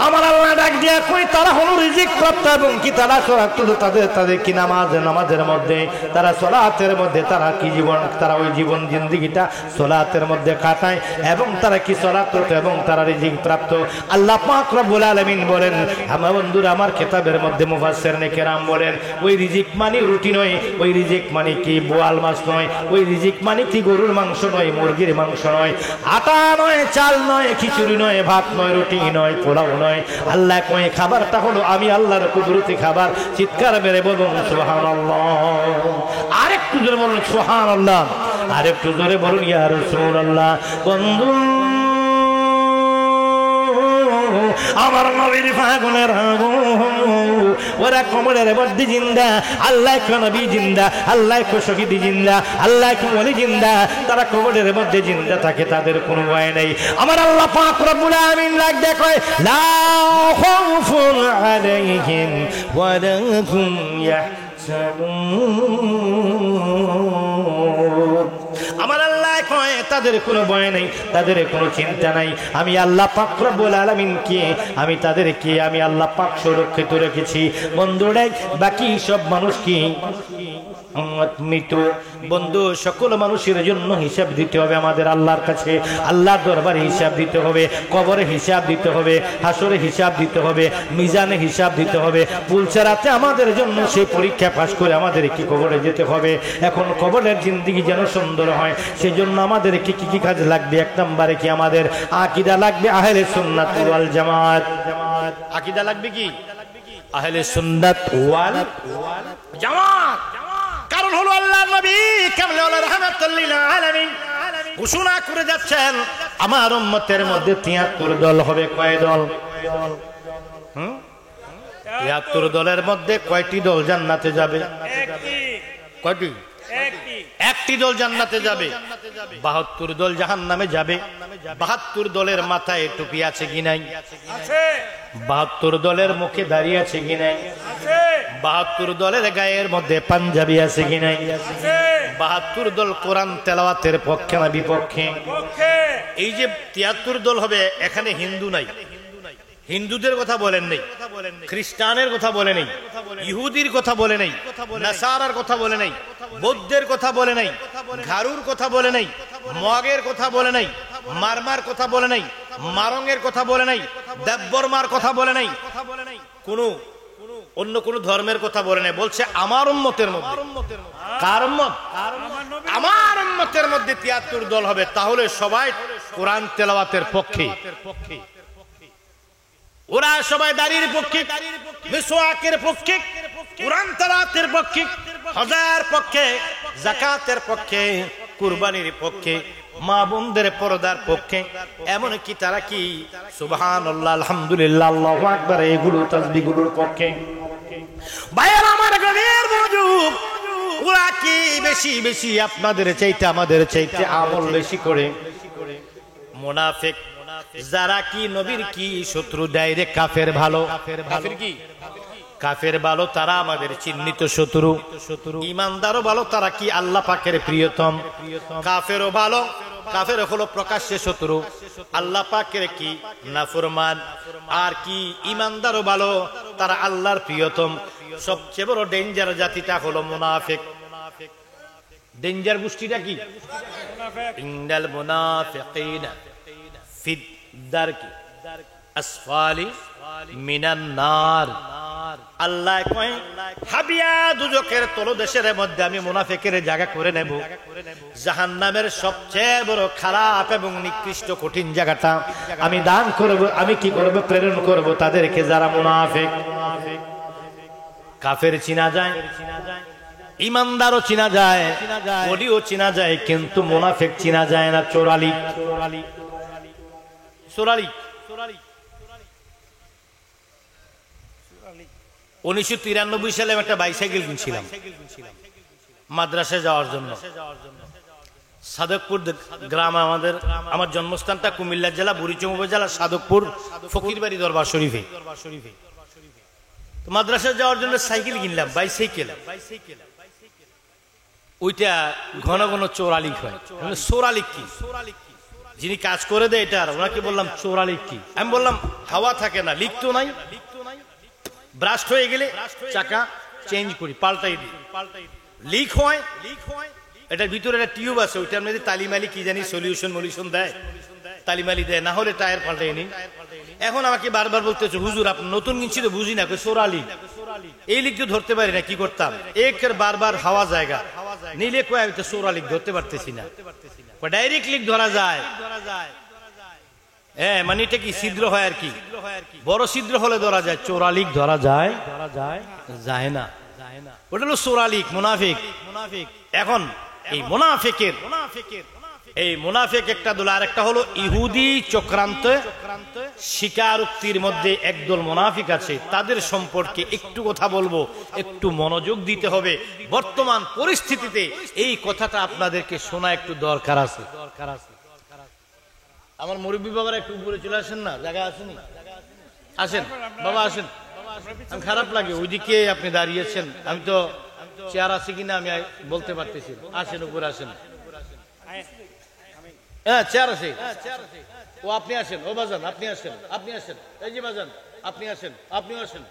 আমার আল্লাহ ডাক দিয়া কই তারা হলো রিজিক প্রাপ্ত এবং কি তারা সালাতরত, তাদের কি নামাজের মধ্যে তারা সালাতের মধ্যে তারা কি জীবন, তারা ওই জীবন জিন্দেগিটা সালাতের মধ্যে কাটায় এবং তারা কি সালাতরত এবং তারা রিজিক প্রাপ্ত। আল্লাহ পাক রব্বুল আলামিন বলেন, আমার বন্ধুরা আমার কিতাবের মধ্যে মুফাসসিরিনে কেরাম বলেন ওই রিজিক মানে রুটি নয়, ওই রিজিক মানে কি বোয়াল মাছ নয়, ওই রিজিক মানে কি গরুর মাংস নয়, মুরগির মাংস নয়, আটা নয়, চাল নয়, খিচুড়ি নয়, ভাত নয়, রুটি নয়, পোলাও নয়। আল্লাহ কয় খাবারটা হলো আমি আল্লাহর কুদরতি খাবার। চিৎকার মেরে বলুন সুবহানাল্লাহ। আরেকটু জোরে বলুন সুবহানাল্লাহ, আরেকটু জোরে বলুন ইয়া রাসূলুল্লাহ। বন্ধু আমার নবীর পাগলের ওরা কবরের মধ্যে জিন্দা, আল্লাহ নবী জিন্দা, আল্লাহ শহীদ জিন্দা, আল্লাহ ওলি জিন্দা, তারা কবরের মধ্যে জিন্দা থাকে, তাদের কোনো ভয় নেই। আমার আল্লাহ পাক রব্বুল আলামিন লাগ দেখয় লা খাউফুন আলাইহিম ওয়া লা হুম ইয়াহজানুন। আমার আল্লাহ কয় তাদের কোনো ভয় নেই, তাদের কোনো চিন্তা নাই। আমি আল্লাহ পাক রব্বুল আলামিনকে আমি তাদেরকে আমি আল্লাহ পাক সুরক্ষিত রেখেছি। বন্ধুরা বাকি সব মানুষ কি মৃত বন্ধু, সকল মানুষের জন্য হিসাব দিতে হবে আমাদের আল্লাহর কাছে। আল্লাহর দরবারে হিসাব দিতে হবে, কবরে হিসাব দিতে হবে, হাসরে হিসাব দিতে হবে, মিজানে হিসাব দিতে হবে। পুলসেরাতে আমাদের জন্য সেই পরীক্ষা পাস করে আমাদের কি কবরে যেতে হবে। এখন কবরের জিন্দেগি যেন সুন্দর হয় সেজন্য আমাদের কি কি কাজ লাগবে? এক নম্বরে কি আমাদের আকীদা লাগবে আহলে সুন্নাত ওয়াল জামাত। আকীদা লাগবে কি? আহলে সুন্নাত ওয়াল জামাত। কারণ হলো আল্লাহর নবী কামলিওয়ালা রাহমাতুল লিল আলামিন ঘোষণা করে যাচ্ছেন আমার উম্মতের মধ্যে 73 দল হবে। কয় দল? 73 দলের মধ্যে কয়টি দল জান্নাতে যাবে? কয়টি? একটি দল জান্নাতে যাবে, 72 দল জাহান্নামে যাবে। 72 দলের মাথায় টুপি আছে কি নাই? 72 দলের মুখে দাঁড়িয়ে আছে কি নাই? 72 দলের গায়ের মধ্যে পাঞ্জাবি আছে কি নাই? 72 দল কোরআন তেলাওয়াতের পক্ষে না বিপক্ষে? এই যে 73 দল হবে, এখানে হিন্দু নাই, হিন্দুদের কথা বলেন নেই, খ্রিস্টানের কথা বলে নেই, ইহুদির কথা বলে নেই, নাসারার কথা বলে নেই, বৌদ্ধের কথা বলে নেই, ঘারুর কথা বলে নেই, মগের কথা বলে নেই, মারমার কথা বলে নেই, মারঙ্গের কথা বলে নেই, দেববর্মার কথা বলে নেই, কোনো অন্য কোন ধর্মের কথা বলে নেই। বলছে আমার উম্মতের মধ্যে। কার উম্মত? আমার উম্মতের মধ্যে 73 দল হবে। তাহলে সবাই কোরআন তেলাওয়াতের পক্ষে, ওরা সবাই দাড়ির পক্ষে, মিসওয়াকের পক্ষে, কোরআন তেলাওয়াতের পক্ষে, হজের পক্ষে, যাকাতের পক্ষে, কুরবানির পক্ষে, মা বোনদের পর্দার পক্ষে। এমনকি তারা কি সুবহানাল্লাহ আলহামদুলিল্লাহ আল্লাহু আকবার এগুলো তাসবিহগুলোর পক্ষে। ভাইয়েরা আমার গভীর মনোযোগ, ওরা কি বেশি বেশি আপনাদের চাইতে আমাদের চাইতে আমল বেশি করে। মুনাফিক যারা কি নবীর কি শত্রু, ডাইরেক্ট কাফের ভালো। কাফের কি? কাফের ভালো, তারা আমাদের চিহ্নিত শত্রু। ঈমানদারও ভালো, তারা কি আল্লাহ পাকের প্রিয়তম। কাফেরও ভালো, কাফের হলো প্রকাশ্যে শত্রু, আল্লাহ পাকের কি নাফরমান। আর কি ঈমানদারও ভালো, তারা আল্লাহর প্রিয়তম। সবচেয়ে বড় ডেঞ্জার জাতিটা হলো মুনাফিক। ডেঞ্জার গোষ্ঠীটা কি? ইন্নাল মুনাফিকিনা ফিদ দারকি আসফালি মিনান নার। আল্লাহ কয় হাবিয়া দুজকের তলদেশের মধ্যে আমি মুনাফিকের জায়গা করে নেব। জাহান্নামের সবচেয়ে বড় খারাপ এবং নিকৃষ্ট কঠিন জায়গাটা আমি দান করব, আমি কি করব? প্রেরণ করব তাদেরকে যারা মুনাফিক। কাফের চিনা যায়, ঈমানদারও চিনা যায়, ওলিও চিনা যায়, কিন্তু মুনাফিক চিনা যায় না। চোরালি 1993 সালে একটা বাইসাইকেল কিনছিলাম মাদ্রাসায় যাওয়ার জন্য। সাদকপুর গ্রাম, আমার জন্মস্থানটা কুমিল্লা জেলা বুড়িচং উপজেলা সাদকপুর ফকিরবাড়ি দরবার শরীফে। মাদ্রাসায় যাওয়ার জন্য সাইকেল কিনলাম, বাইসাইকেল। ওইটা ঘন ঘন চোরালিক হয়। চোরালিক কি? যিনি কাজ করে দেয় এটার, ওনাকে বললাম চোরালিক কি? আমি বললাম হাওয়া থাকে না, লিক তো নাই। ব্রাস্ট হয়ে গেলে চাকা চেঞ্জ করি, পাল্টাই দিই। লিক হয়, এটার ভিতরে একটা টিউব আছে, ওইটার মধ্যে তালিমালি কি জানি সলিউশন দেয়, তালিমালি দেয়, না হলে টায়ার পাল্টাই নি। এখন আমাকে বারবার বলতেছে হুজুর আপনি নতুন কিনছি তো বুঝি না, সোরালি এই লিক তো ধরতে পারি না, কি করতাম? একের বারবার হাওয়া জায়গা নিলে কয় আমি তো সোরালিক ধরতে পারতেছি না। ডাইরেক্ট লিক ধরা যায়। হ্যাঁ, মানে এটা কি ছিদ্র হয় আর কি, বড় ছিদ্র হলে ধরা যায়। চোরালিক ধরা যায় না, ওটা হলো চোরালিক, মুনাফিক। এখন এই মুনাফিক একটা দল, আর একটা হলো ইহুদি চক্রান্ত স্বীকারোক্তির মধ্যে একদল মুনাফিক আছে। তাদের সম্পর্কে একটু কথা বলবো, একটু মনোযোগ দিতে হবে। বর্তমান পরিস্থিতিতে এই কথাটা আপনাদেরকে শোনা একটু দরকার আছে। আমার মুরব্বী বাবারা একটু উপরে চলে আসেন না, জায়গা আসেনি? আসেন বাবা, আসেন। আমি খারাপ লাগে ওইদিকে আপনি দাঁড়িয়েছেন, আমি তো চেয়ার আছে কিনা আমি বলতে পারতেছি। আসেন উপরে, আসেন। হ্যাঁ, চেয়ার আছে। ও আপনি আসেন, ও বাজান আপনি আসেন, আপনি আসেন। এই যে বাজান আপনি আসেন, আপনিও আসেন।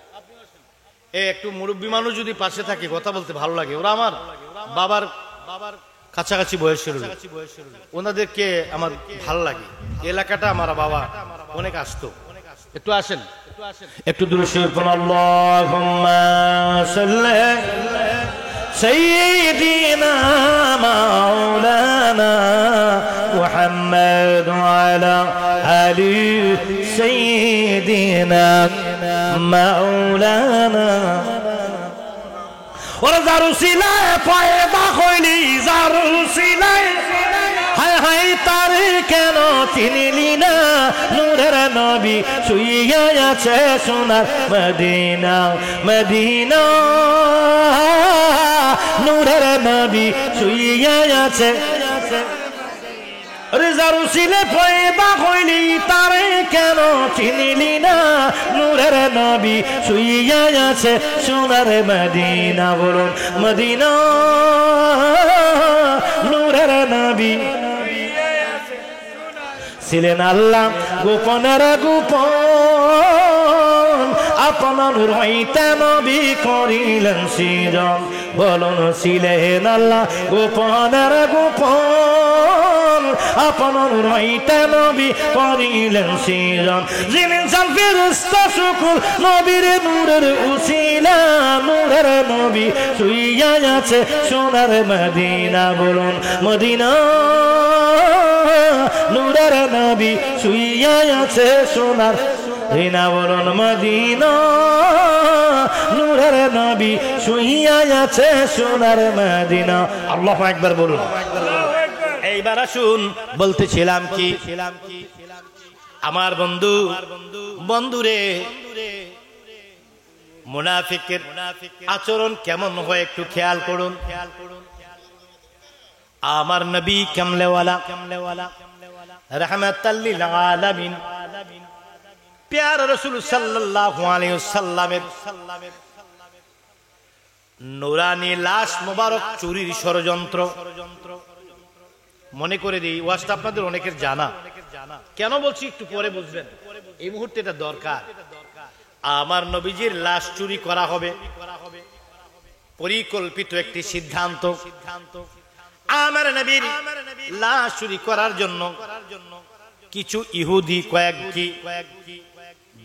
একটু মুরব্বী মানুষ যদি পাশে থাকে কথা বলতে ভালো লাগে। ওরা আমার বাবার কাছাকাছি বয়সের, ওনাদেরকে আমার ভালো লাগে। এলাকাটা আমার বাবা অনেক আসতো। একটু আসেন, একটু দূরে শুরু। আল্লাহুম্মা সাল্লি সাইয়্যিদিনা মাওলানা মুহাম্মদ ওয়া আলা আলি সাইয়্যিদিনা মাওলানা। ওরা জারুসিলায় পয়দা হইলি, জারুসিলায় হায় হায় তারে কেন চিনিলি না? নূরের নবী শুইয়া আছে সোনার মদিনা, মদিনা। নূরের নবী শুইয়া আছে। জারুসিলে পয়দা হইলি, তারে কেন চিনিলি না? নূরের নবী শুইয়া আছে সোনার মদিনা। বলুন মদিনা, নূরের নবী ছিলেন আল্লাহ গোপনের গোপন, আপনার নূর হইতে নবী করিলেন সৃজন। বলুন ছিলেন আল্লাহ গোপনের গোপন, আপনার নূর হইতে নবী করিলেন সৃজন। যিনি জান ফেরেশতা সকল নবীর নূরের উসিলা, নূরের নবী শুইয়া আছে সোনার মদিনা। বলুন মদিনা, নূরের নবী শুইয়া আছে সোনার মদিনা। বলুন মদিনা, নূরের নবী শুইয়া আছে সোনার মদিনা। আল্লাহু আকবার বলুন। এইবার আসুন, বলতেছিলাম কি, আমার বন্ধুরে মুনাফিকের আচরণ কেমন হয় একটু খেয়াল করুন। আমার নবী কামলেওয়ালা রাহমাতাল লিল আলামিন প্যারা রাসূল সাল্লাল্লাহু আলাইহি ওয়াসাল্লামের নূরানি লাশ মোবারক চুরির ষড়যন্ত্র, মনে করে দিই ওয়াজটা আপনাদের অনেকের জানা, কেন বলছি একটু পরে বুঝবেন, এই মুহূর্তে এটা দরকার। আমার নবীজির লাশ চুরি করা হবে, পরিকল্পিত একটি সিদ্ধান্ত। আমার নবীর লাশ চুরি করার জন্য কিছু ইহুদি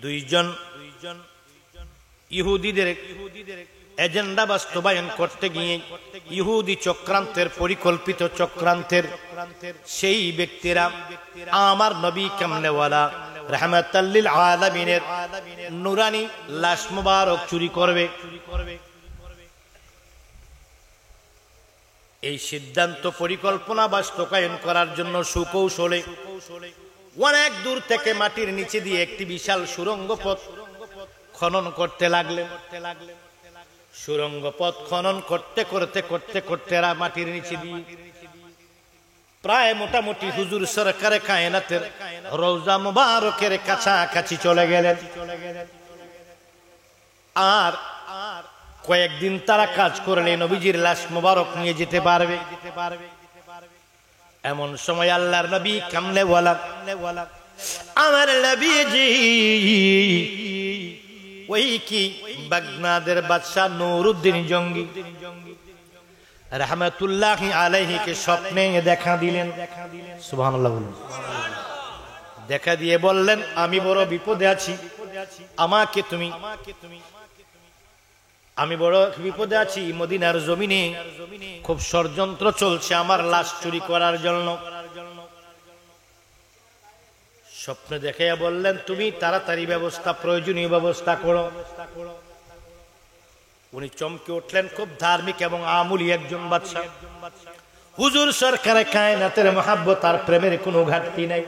দুইজন ইহুদিদের এজেন্ডা বাস্তবায়ন করতে গিয়ে ইহুদি চক্রান্তের পরিকল্পিত চক্রান্তের সেই ব্যক্তিরা আমার নবী কামলেওয়ালা রাহমাতাল লিল আলামিনের নূরানি লাশ মুবারক চুরি করবে। এই সিদ্ধান্ত পরিকল্পনা বাস্তবায়ন করার জন্য সুকৌশলে অনেক দূর থেকে মাটির নিচে দিয়ে একটি বিশাল সুড়ঙ্গ পথ খনন করতে লাগলেন। সুড়ঙ্গ পথ খনন করতে করতে করতে করতে মাটির নিচে দিয়ে প্রায় মোটামুটি হুজুর সরকারে কায়নাতের রওজা মুবারকের কাছাকাছি চলে গেলেন। আর কয়েকদিন তারা কাজ করলে নবীজির লাশ মুবারক নিয়ে যেতে পারবে। এমন সময় আল্লাহর নবী কামলেওয়ালা আমার নবীজি ওই কি বাগদাদের বাদশা নুরউদ্দিন জঙ্গি রাহমাতুল্লাহি আলাইহিকে স্বপ্নে দেখা দিলেন। সুবহানাল্লাহ বলুন। দেখা দিয়ে বললেন, আমি বড় বিপদে আছি, আমি বড় বিপদে আছি। মদিনার জমিনে খুব ষড়যন্ত্র চলছে আমার লাশ চুরি করার জন্য। স্বপ্নে দেখে বললেন, তুমি তাড়াতাড়ি প্রয়োজনীয় ব্যবস্থা করো। উনি চমকে উঠলেন, খুব ধার্মিক এবং আমুলি একজন বাদশা। হুজুর সরকারে কায়নাতের মহাব্বত আর প্রেমের কোনো ঘাটতি নাই।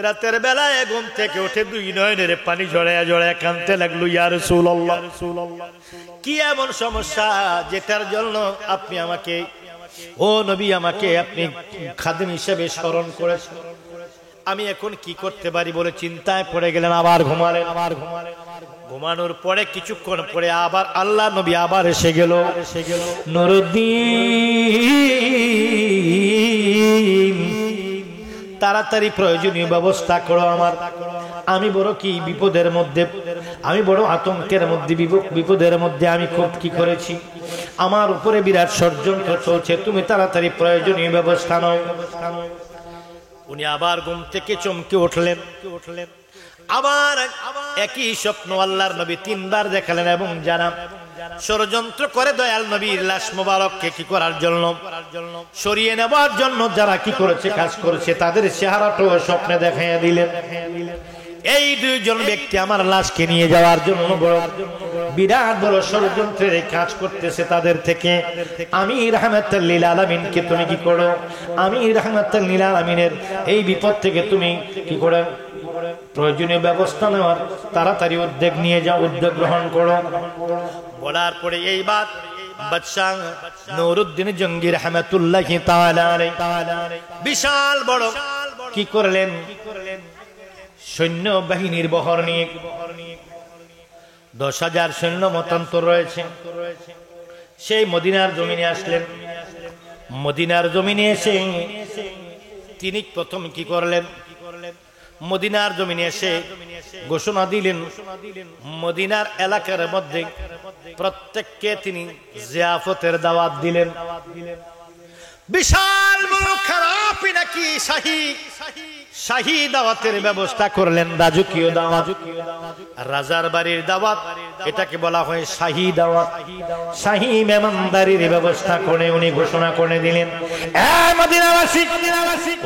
রাতের বেলায় ঘুম থেকে উঠে দুই নয়নের পানি ঝরায়া ঝরায়া কাঁদতে লাগলো, ইয়া রাসূলুল্লাহ, কি এমন সমস্যা যেটার জন্য আপনি আমাকে, ও নবী, আমাকে আপনি খাদেম হিসেবে স্মরণ করেছেন, আমি এখন কি করতে পারি বলে চিন্তায় পড়ে গেলেন। আবার ঘুমালেন। ঘুমানোর পরে কিছুক্ষণ পরে আবার আল্লাহ নবী আবার এসে গেল। নুরউদ্দিন, তাড়াতাড়ি প্রয়োজনীয় ব্যবস্থা করো আমার, আমি বড় কি বিপদের মধ্যে, আমি বড় আতঙ্কের মধ্যে, বিপদের মধ্যে আমি খুব কি করেছি, আমার উপরে বিরাট ষড়যন্ত্র চলছে, তুমি তাড়াতাড়ি প্রয়োজনীয় ব্যবস্থা নাও। উনি আবার ঘুম থেকে চমকে উঠলেন। আবার একই স্বপ্ন আল্লাহর নবী তিনবার দেখালেন এবং জানান ষড়যন্ত্র করে দয়াল নবীর লাশ মোবারককে কি করার জন্য, সরিয়ে নেবার জন্য যারা কি করেছে, কাজ করেছে, তাদের চেহারাটাও স্বপ্নে দেখাইয়া দিলেন। এই দুইজন ব্যক্তি আমার লাশকে নিয়ে যাওয়ার জন্য বিরাট বড় ষড়যন্ত্রের কাজ করতেছে। তাদের থেকে আমি রাহমাতুল লিল আলামিনকে তুমি কি করো, আমি রাহমাতুল লিল আলামিনের এই বিপদ থেকে তুমি কি করে প্রয়োজনীয় ব্যবস্থা নেওয়ার তাড়াতাড়ি উদ্যোগ নিয়ে যাও, উদ্যোগ গ্রহণ করো। বলার পরে এই বাত বাদশা নুরউদ্দিন জঙ্গি রাহমাতুল্লাহি তাআলা আলাইহি বিশাল বড় কি করলেন, সৈন্য বাহিনীর বহর নিয়ে 10,000 সৈন্য মতান্তর রয়েছে, সেই মদিনার জমিনে আসলেন। মদিনার জমিনে এসে তিনি প্রথম কি করলেন, মদিনার জমিনে এসে ঘোষণা দিলেন, মদিনার এলাকার মধ্যে প্রত্যেককে তিনি জিয়াফতের দাওয়াত দিলেন। বিশাল বড় খারাপ নাকি শাহী দাওয়াতের ব্যবস্থা করলেন, রাজকীয় দাওয়াত, রাজার বাড়ির দাওয়াত, এটাকে বলা হয় শাহী দাওয়াত। শাহী মেহমানদারির ব্যবস্থা করে উনি ঘোষণা করে দিলেন, মদিনাবাসী,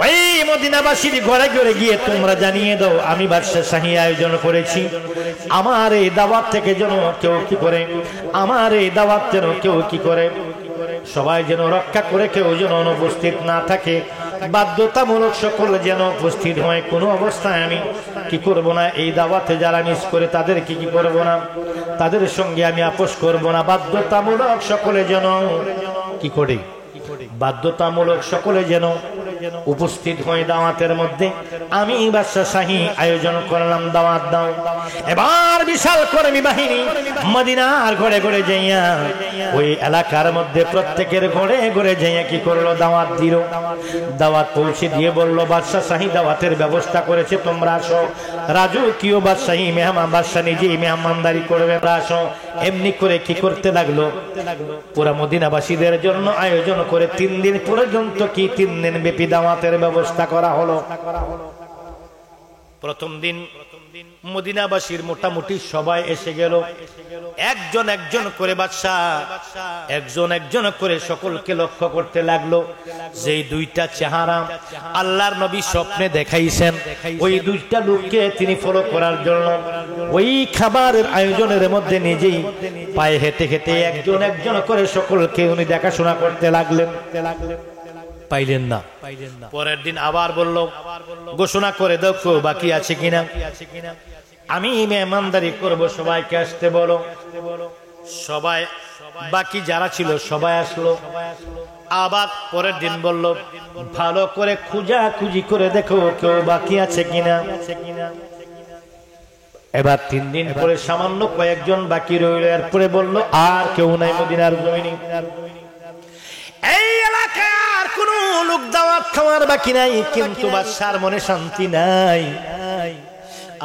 ওই মদিনাবাসীর ঘরে ঘরে গিয়ে তোমরা জানিয়ে দাও আমি বাদশা শাহী আয়োজন করেছি, আমার এই দাওয়াত থেকে যেন কেউ কি করে, আমার এই দাওয়াত যেন কেউ কি করে, সবাই যেন রক্ষা করে, কেউ যেন অনুপস্থিত না থাকে, বাধ্যতামূলক সকলে যেন উপস্থিত হয়, কোনো অবস্থায় আমি কি করব না, এই দাওয়াতে যারা মিস করে তাদের কি করব না, তাদের সঙ্গে আমি আপোষ করব না। বাধ্যতামূলক সকলে যেন কি করে, বাধ্যতামূলক সকলে যেন উপস্থিত হয় দাওয়াতের মধ্যে। আমি বাদশাহ শাহী আয়োজন করলাম, দাওয়াত দাও। এবার বিশাল কর্মী বাহিনী মদিনার ঘরে ঘরে যাইয়া ওই এলাকার মধ্যে প্রত্যেকের ঘরে ঘরে যাইয়া কি করলো, দাওয়াত দিল। দাওয়াত পৌঁছে দিয়ে বলল, বাদশাহ শাহী দাওয়াতের ব্যবস্থা করেছে, তোমরা আসো। রাজকীয় বাদশাহী মেহমান, বাদশাহ নিজেই মেহমানদারি করবে, আসো। এমনি করে কি করতে লাগলো, পুরা মদিনাবাসীদের জন্য আয়োজন করে 3 দিন পর্যন্ত কি 3 দিন ব্যাপী দাওয়াতের ব্যবস্থা করা হলো। প্রথম দিন মদিনাবাসীর মোটামুটি সবাই এসে গেল। একজন একজন করে বাদশা একজন একজন করে সকলকে লক্ষ্য করতে লাগলো। যেই 2টা চেহারা আল্লাহর নবী স্বপ্নে দেখাইছেন, ওই 2টা লোককে তিনি ফলো করার জন্য ওই খাবারের আয়োজনের মধ্যে নিজেই পায়ে হেঁটে হেঁটে একজন একজন করে সকলকে উনি দেখাশোনা করতে লাগলেন। পাইলেন না। পরের দিন আবার বলল, ঘোষণা করে দাও কেউ বাকি আছে কিনা, আমি মেহমানদারি করব, সবাইকে আসতে বলো। সবাই বাকি যারা ছিল সবাই আসলো। আবার পরের দিন বলল, ভালো করে খুঁজাখুঁজি করে দেখো কেউ বাকি আছে কিনা। এবার 3 দিন পরে সামান্য কয়েকজন বাকি রইল। এরপরে বলল, আর কেউ নাই মদিনার জমিনে, এই এলাকার কোন লোক দাওয়াত খাওয়ার বাকি নাই। কিন্তু বাদশার মনে শান্তি নাই।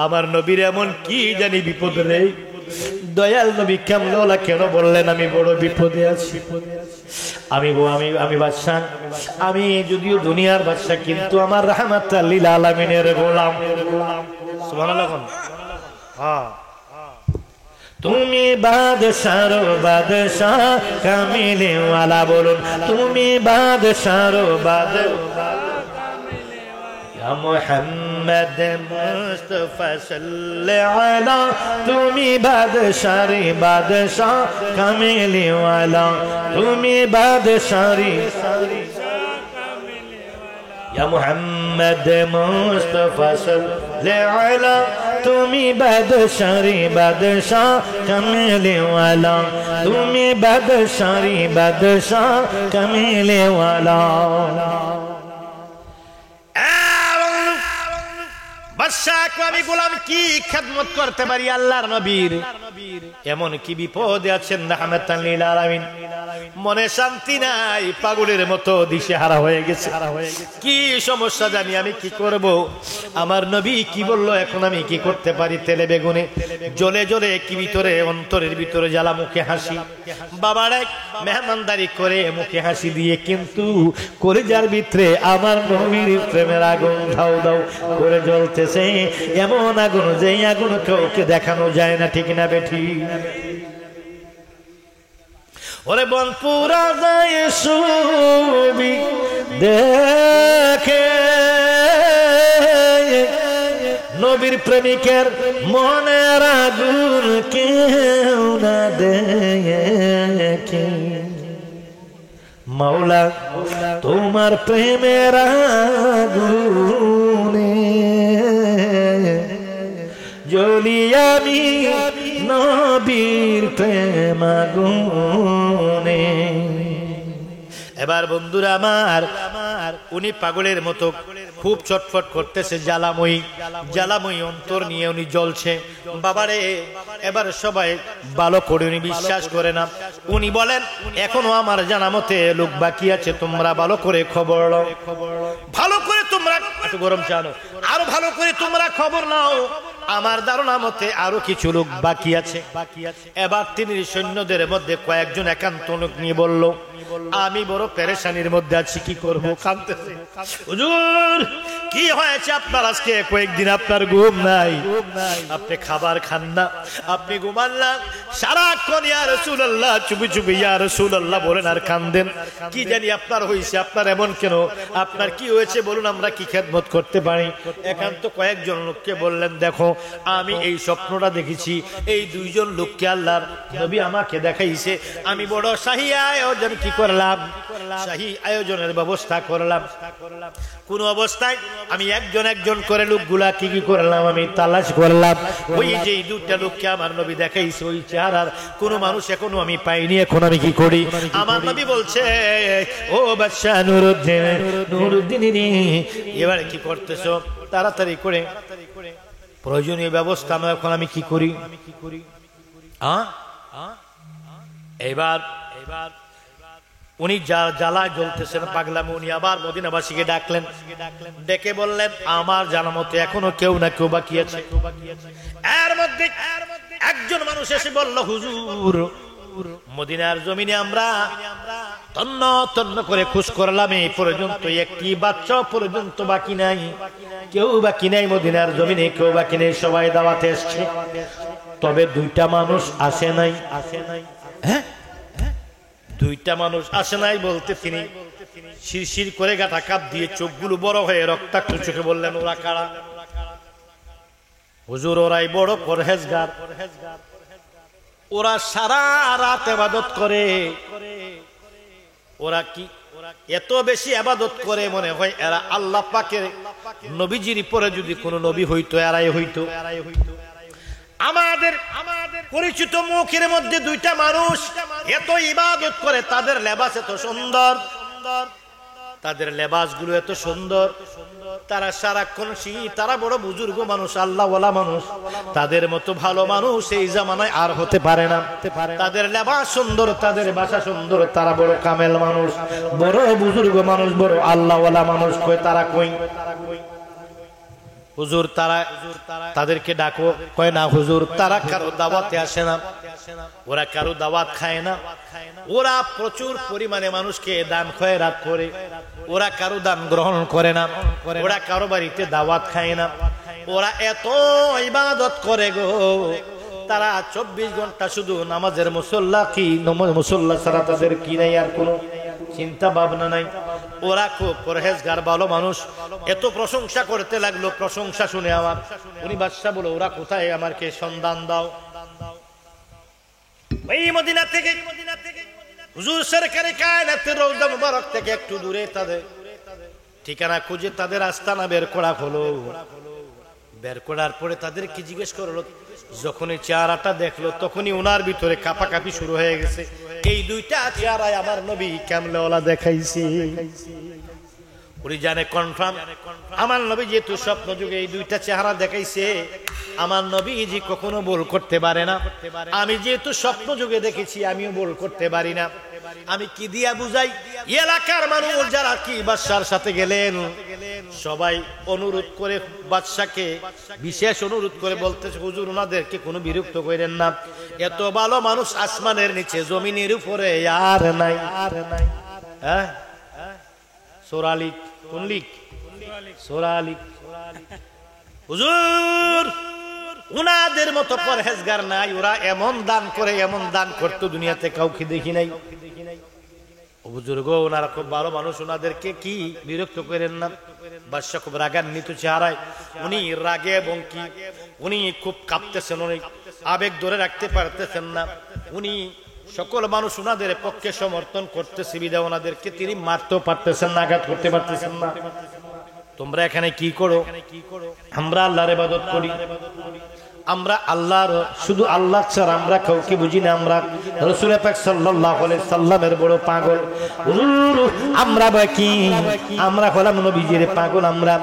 আমার নবীর এমন কি জানি বিপদ রে, দয়াল নবী কামলা কেন বললেন আমি বড় বিপদে আছি। আমি বাদশা, আমি যদিও দুনিয়ার বাদশা, কিন্তু আমার রাহমাতুল লিল আলামিনের গোলাম। সুবহানাল্লাহ। হ্যাঁ, তুমি বাদশার বাদশাহ কামিলে ওয়ালা, বলুন তুমি বাদশার বাদশাহ। ইয়া মুহাম্মদ মুস্তাফা সাল্লাল্লাহু আলা, তুমি বাদশার বাদশাহ কামিলে ওয়ালা, তুমি বাদশার ইয়া মুহাম্মদ মুস্তাফা সাল্লাল্লাহু আলা, তুমি বাদশারি বাদশাহ কামিলে ওয়ালা, তুমি বাদশারি বাদশাহ কামিলে ওয়ালা। বাদশাহকে আমি গোলাম কি খেদমত করতে পারি আল্লাহর নবীর? এমন কি বিপদে আছেন রাহমাতাল লিল আলামিন, মনে শান্তি নাই, পাগলের মতো দিশেহারা হয়ে গেছে। কি সমস্যা জানি, আমি কি করব? আমার নবী কি বললো, এখন আমি কি করতে পারি? তেলে বেগুনে জ্বলে জ্বলে কি ভিতরে, অন্তরের ভিতরে জ্বালা, মুখে হাসি। বাবার এক মেহমানদারি করে মুখে হাসি দিয়ে, কিন্তু কলিজার ভিতরে আমার নবীর প্রেমের আগুন ধাউ ধাউ করে জ্বলতেছে। এমন আগুন, যে আগুন কাউকে দেখানো যায় না, ঠিক না বেঠি? ওরে বনপুরা যায় ছবি দেখে, নবীর প্রেমিকের মনের আগুন কেউ না দেখে। মাওলা তোমার প্রেমের আগুনে জ্বলি আমি, নবীর প্রেম আগুনে। এবার বন্ধুরা আমার, উনি পাগলের মতো খুব ছটফট করতেছে, জ্বালাময়ী অন্তর নিয়ে উনি জ্বলছে। বাবারে, এবার সবাই ভালো করে উনি বিশ্বাস করে না। উনি বলেন, এখনো আমার জানা মতে লোক বাকি আছে, তোমরা ভালো করে খবর নাও, ভালো করে তোমরা একটু গরম চানো, আরো ভালো করে তোমরা খবর নাও। আমার ধারণা মতে আরো কিছু লোক বাকি আছে। এবার তিনি সৈন্যদের মধ্যে কয়েকজন একান্ত লোক নিয়ে বলল, আমি বড় পেরেশানির মধ্যে আছি, কি করব? কাঁদতেছে। হুজুর কি হয়েছে আপনার? আজকে কয়েকদিন আপনার ঘুম নাই, আপনি খাবার খান না, আপনি ঘুমান না, সারাক্ষণ ইয়া রাসূলুল্লাহ চুপি চুপি ইয়া রাসূলুল্লাহ বলেন আর কাঁদেন। কি জানি আপনার হয়েছে, আপনার এমন কেন? আপনার কি হয়েছে বলুন, আমরা কি খেদমত করতে পারি? একান্ত কয়েকজন লোককে বললেন, দেখো আমি এই স্বপ্নটা দেখেছি, এই দুইজন লোককে আল্লাহর নবী আমাকে দেখাইছে, আমি বড় শাহী আয়োজন কি করলাম, শাহী আয়োজনের ব্যবস্থা করলাম। কোন অবস্থায় আমি একজন একজন করে লোকগুলা কি কি করলাম, আমি তালাশ করলাম। ওই যে দুইটা লোককে আমার নবী দেখাইছে, ওই চেহারার কোন মানুষ এখনো আমি পাইনি। এখন আমি কি করি? আমার নবী বলছে, ও বাদশা নুরুদ্দিন, নুরুদ্দিন এবারে কি করতেছো? তাড়াতাড়ি করে প্রয়োজনীয় ব্যবস্থা এখন আমি কি করি? এবার উনি জ্বালায় জ্বলতেছেন পাগলামে, উনি আবার মদিনাবাসীকে ডাকলেন, ডেকে বললেন, আমার জানা মতে এখনো কেউ না কেউ বাকি আছে। এর মধ্যে একজন মানুষ এসে বলল, হুজুর, মদিনার জমিনে আমরা তন্ন তন্ন করে খোঁজ করলাম, এই পর্যন্ত একটি বাচ্চা পর্যন্ত বাকি নাই, কেউ বাকি নাই মদিনার জমিনে, কেউ বাকি নেই, সবাই দাওয়াতে এসছে, তবে দুইটা মানুষ আসে নাই। হ্যাঁ, দুইটা মানুষ আসে নাই বলতে তিনি শিরশির করে গাটা কাপ দিয়ে চোখগুলো বড় হয়ে রক্তাক্ত চোখে বললেন, ওরা কারা? হুজুর, ওরাই বড় পরহেজগার, ওরা সারা রাত ইবাদত করে। ওরা কি এত বেশি ইবাদত করে, মনে হয় এরা আল্লাহ পাকের নবীজির পরে যদি কোন নবী হইতো এরাই হইতো। আমাদের পরিচিত মুখের মধ্যে দুইটা মানুষ এত ইবাদত করে, তাদের লেবাস এত সুন্দর, তাদের লেবাস গুলো এত সুন্দর, তারা সারাক্ষণ তারা বড় বুজুর্গ মানুষ, আল্লাহওয়ালা মানুষ, তাদের মতো ভালো মানুষ এই জামানায় আর হতে পারে না। তাদের লেবাস সুন্দর, তাদের ভাষা সুন্দর, তারা বড় কামেল মানুষ, বড় বুজুর্গ মানুষ, বড় আল্লাহওয়ালা মানুষ। কই তারা? কই হুজুর, তাদেরকে ডাকো। কয় না হুজুর, তারা কারো দাওয়াতে আসে না, ওরা কারো দাওয়াত খায় না, ওরা প্রচুর পরিমাণে মানুষকে দান খয়রাত করে, ওরা কারো দান গ্রহণ করে না, ওরা কারো বাড়িতে দাওয়াত খায় না, ওরা এত ইবাদত করে গো, তারা 24 ঘন্টা শুধু নামাজের মুসল্লা, কি মুসল্লা ছাড়া তাদের কি নাই আর কোনো চিন্তা ভাবনা নাই। ওরা খুব পরহেজগার, ভালো মানুষ। এত প্রশংসা করতে লাগলো, প্রশংসা শুনে আমার উনি বাদশা বলে, ওরা কোথায়, আমাকে সন্ধান দাও। এই মদিনা থেকে হুজুর সরকারে কায়নাতের রওজা মুবারক থেকে একটু দূরে তাদের ঠিকানা খুঁজে তাদের আস্তানা বের করা হলো। বের করার পরে তাদেরকে জিজ্ঞেস করলো, যখনই চেহারাটা দেখলো তখনই ওনার ভিতরে কাঁপাকাঁপি শুরু হয়ে গেছে। এই দুইটা চেহারায় আমার নবী কামলেওয়ালা দেখাইছে। উনি জানে কনফার্ম আমার নবী যেহেতু স্বপ্ন যুগে এই দুইটা চেহারা দেখাইছে, আমার নবীজি কখনো ভুল করতে পারে না। আমি যেহেতু স্বপ্ন যুগে দেখেছি, আমিও ভুল করতে পারি না। আমি কি দিয়া বুঝাই? এলাকার মানুষ যারা কি বাদশার সাথে গেলেন, সবাই অনুরোধ করে বাদশাকে বিশেষ অনুরোধ করে বলতেছে, হুজুর ওনাদেরকে কোনো বিরক্ত করেন না, এত ভালো মানুষ আসমানের নিচে জমিনের উপরে আর নাই। হ্যাঁ, সোরালিক, কোন লিক? সোরালিক। হুজুর উনাদের মতো পরহেজগার নাই, ওরা এমন দান করে, এমন দান করতো দুনিয়াতে কাউকে দেখি নাই। বুজুর্গ ওনারা খুব ভালো মানুষ, ওনাদেরকে কি বিরক্ত করেন না। বাদশা খুব রাগান্বিত চেহারায়, উনি রাগে এবং কি উনি খুব কাঁপতেছেন, উনি আবেগ ধরে রাখতে পারতেছেন না। উনি সকল মানুষ ওনাদের পক্ষে সমর্থন করতেছে বিধায় ওনাদেরকে তিনি মারতেও পারতেছেন না, আঘাত করতে পারতেছেন না। তোমরা এখানে কি করো? আমরা আল্লাহর ইবাদত করি, আমরা আল্লাহর, শুধু আল্লাহ ছাড়া আমরা কাউকে বুঝি না। আমরা রাসূল পাক সাল্লাল্লাহু আলাইহি সাল্লামের বড় পাগল। আমরা বাকি, আমরা হলাম নবীজির পাগল। আমরা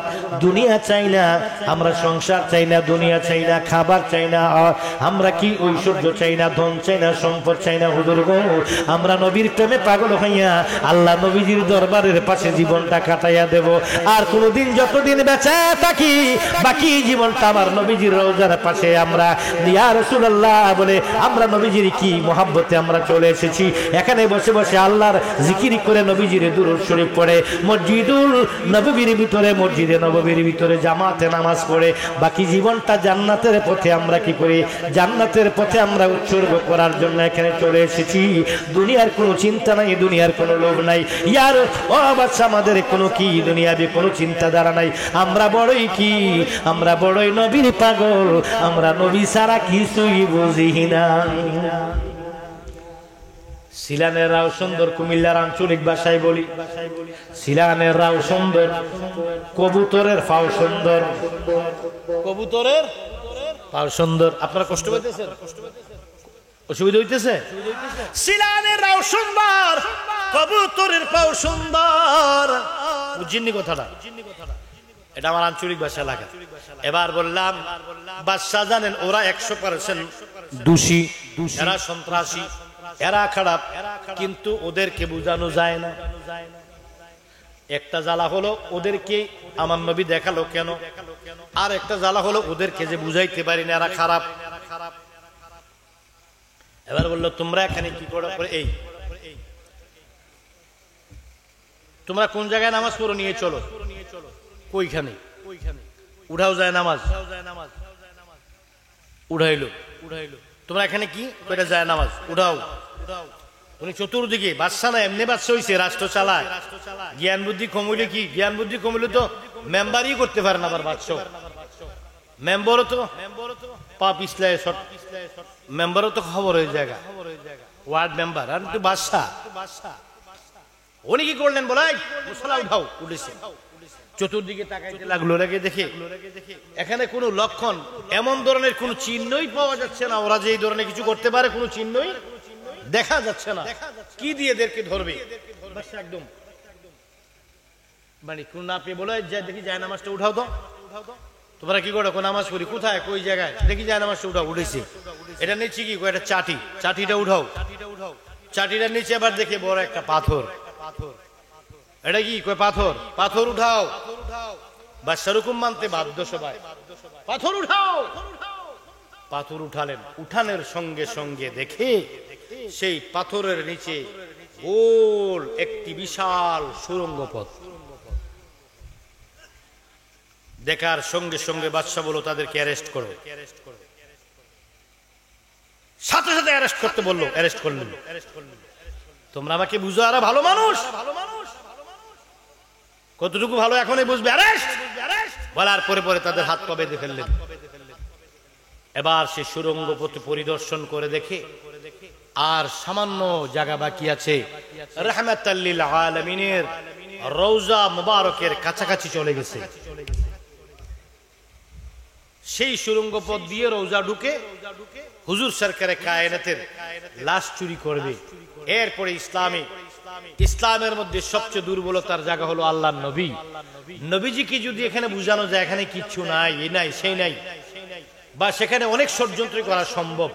দুনিয়া চাই না, আমরা সংসার চাই না, দুনিয়া চাই না, খাবার চাই না, আমরা কি ঐশ্বর্য চাই না, ধন চাই না, সম্পদ চাই না। হুজুর গো, আমরা নবীর প্রেমে পাগল হইয়া আল্লাহ নবীজির দরবারের পাশে জীবনটা কাটাইয়া দেব। আর কোনদিন যতদিন বেঁচে থাকি, বাকি জীবনটা আমার নবীজির রওজার পাশে আমরা ইয়া রাসূলুল্লাহ বলে আমরা নবীজির কি মহব্বতে আমরা চলে এসেছি। এখানে বসে বসে আল্লাহর জিকির করে নবীজির দুরূদ শরীফ পড়ে মসজিদুল নববীর ভিতরে, মসজিদে নববীর ভিতরে জামাতে নামাজ পড়ে বাকি জীবনটা জান্নাতের পথে আমরা কি করি, জান্নাতের পথে আমরা উৎসর্গ করার জন্য এখানে চলে এসেছি। দুনিয়ার কোনো চিন্তা নাই, দুনিয়ার কোনো লোভ নাই। ইয়ার ও বাচ্চা, আমাদের কোনো কি দুনিয়াবি কোনো চিন্তাধারা নাই। আমরা বড়ই কি, আমরা বড়ই নবীর পাগল, আমরা নবী ছাড়া কিছুই বুঝি না। সিলানের রাও সুন্দর, কুমিল্লার আঞ্চলিক ভাষায় বলি সিলানের রাও সুন্দর, কবুতরের ফাও সুন্দর, কবুতরের পাও সুন্দর। আপনারা কষ্ট পাইতেছেন, অসুবিধা হইতেছে? সিলানের রাও সুন্দর, কবুতরের পাও সুন্দর। বুঝিনি কথাটা? এটা আমার আঞ্চলিক ভাষা লাগা। এবার বললাম বাদশা জানেন ওরা 100% দোষী, এরা সন্ত্রাসী, এরা খারাপ, কিন্তু ওদেরকে বোঝানো যায় না। একটা জ্বালা হলো ওদেরকে আমার নবী দেখালো কেন, আর একটা জ্বালা হলো ওদেরকে যে বুঝাইতে পারি না এরা খারাপ। এবার বললো তোমরা এখানে কি করো, এই তোমরা কোন জায়গায় নামাজ পড়ো, নিয়ে চলো। কইখানে? উঠাও যায় নামাজ, উঠাইলো। তোমরা এখানে কি কয়টা যায় নামাজ উঠাও। উনি চতুর্দিকে বাদশা না, এমনি বাদশা হইছে, রাষ্ট্র চালায়। জ্ঞান বুদ্ধি কমিলে কি, জ্ঞান বুদ্ধি কমিলে তো মেম্বারই করতে পারে না। আবার বাদশা মেম্বারও তো পা পিছলায়, মেম্বারও তো খবর হয়ে জায়গা, ওয়ার্ড মেম্বার। আর একটু বাদশা, উনি কি করলেন বলাই মুসলা উঠাও, উঠেছে। চতুর্দিকে তাকাইতে লাগলো, রেখে দেখে এখানে কোনো লক্ষণ, এমন ধরনের কোনো চিহ্নই পাওয়া যাচ্ছে না। ওরা যে এই ধরনের কিছু করতে পারে কোনো চিহ্নই দেখা যাচ্ছে না। কি দিয়ে এদেরকে ধরবে? একদম মানে কোন না পেয়ে বলে দেখি যায় নামাজটা উঠাও তো। তোমরা কি করো? নামাজ পড়ি। কোথায়, কই জায়গায়? দেখি যায় নামাজটা উঠাও। উঠেছে। এটা নিচ্ছে কি, একটা চাটি, চাটিটা উঠাও। চাটিটার নিচে আবার দেখে বড় একটা পাথর। এটা কি, কয় পাথর, পাথর উঠাও। বাদশার হুকুম মানতে বাধ্য সবাই, পাথর উঠাও। পাথর উঠালেন। উঠানের সঙ্গে সঙ্গে দেখে সেই পাথরের নিচে গোল একটি বিশাল সুড়ঙ্গ পথ। দেখার সঙ্গে সঙ্গে বাদশা বলল তাদেরকে অ্যারেস্ট করো। সাথে সাথে অ্যারেস্ট করতে বললো, অ্যারেস্ট করলেন। তোমরা আমাকে বুঝো, আর ভালো মানুষ, কতটুকু ভালো এখনই বুঝবে। অ্যারেস্ট বলার পরে পরে তাদের হাত পা বেঁধে ফেললেন। এবার সে সুড়ঙ্গ পথ পরিদর্শন করে দেখে আর সামান্য জায়গা বাকি আছে। রাহমাতাল লিল আলামিনের রওজা মুবারকের কাছাকাছি চলে গেছে। সেই সুড়ঙ্গ পথ দিয়ে রওজা ঢুকে হুজুর সরকারে কায়নাতের লাশ চুরি করবে। এরপরে ইসলামের মধ্যে সবচেয়ে দুর্বলতার জায়গা হলো আল্লাহর নবী। নবীজিকে যদি এখানে বুঝানো যায় এখানে কিচ্ছু নাই, এই নাই, সেই নাই, বা সেখানে অনেক ষড়যন্ত্র করা সম্ভব,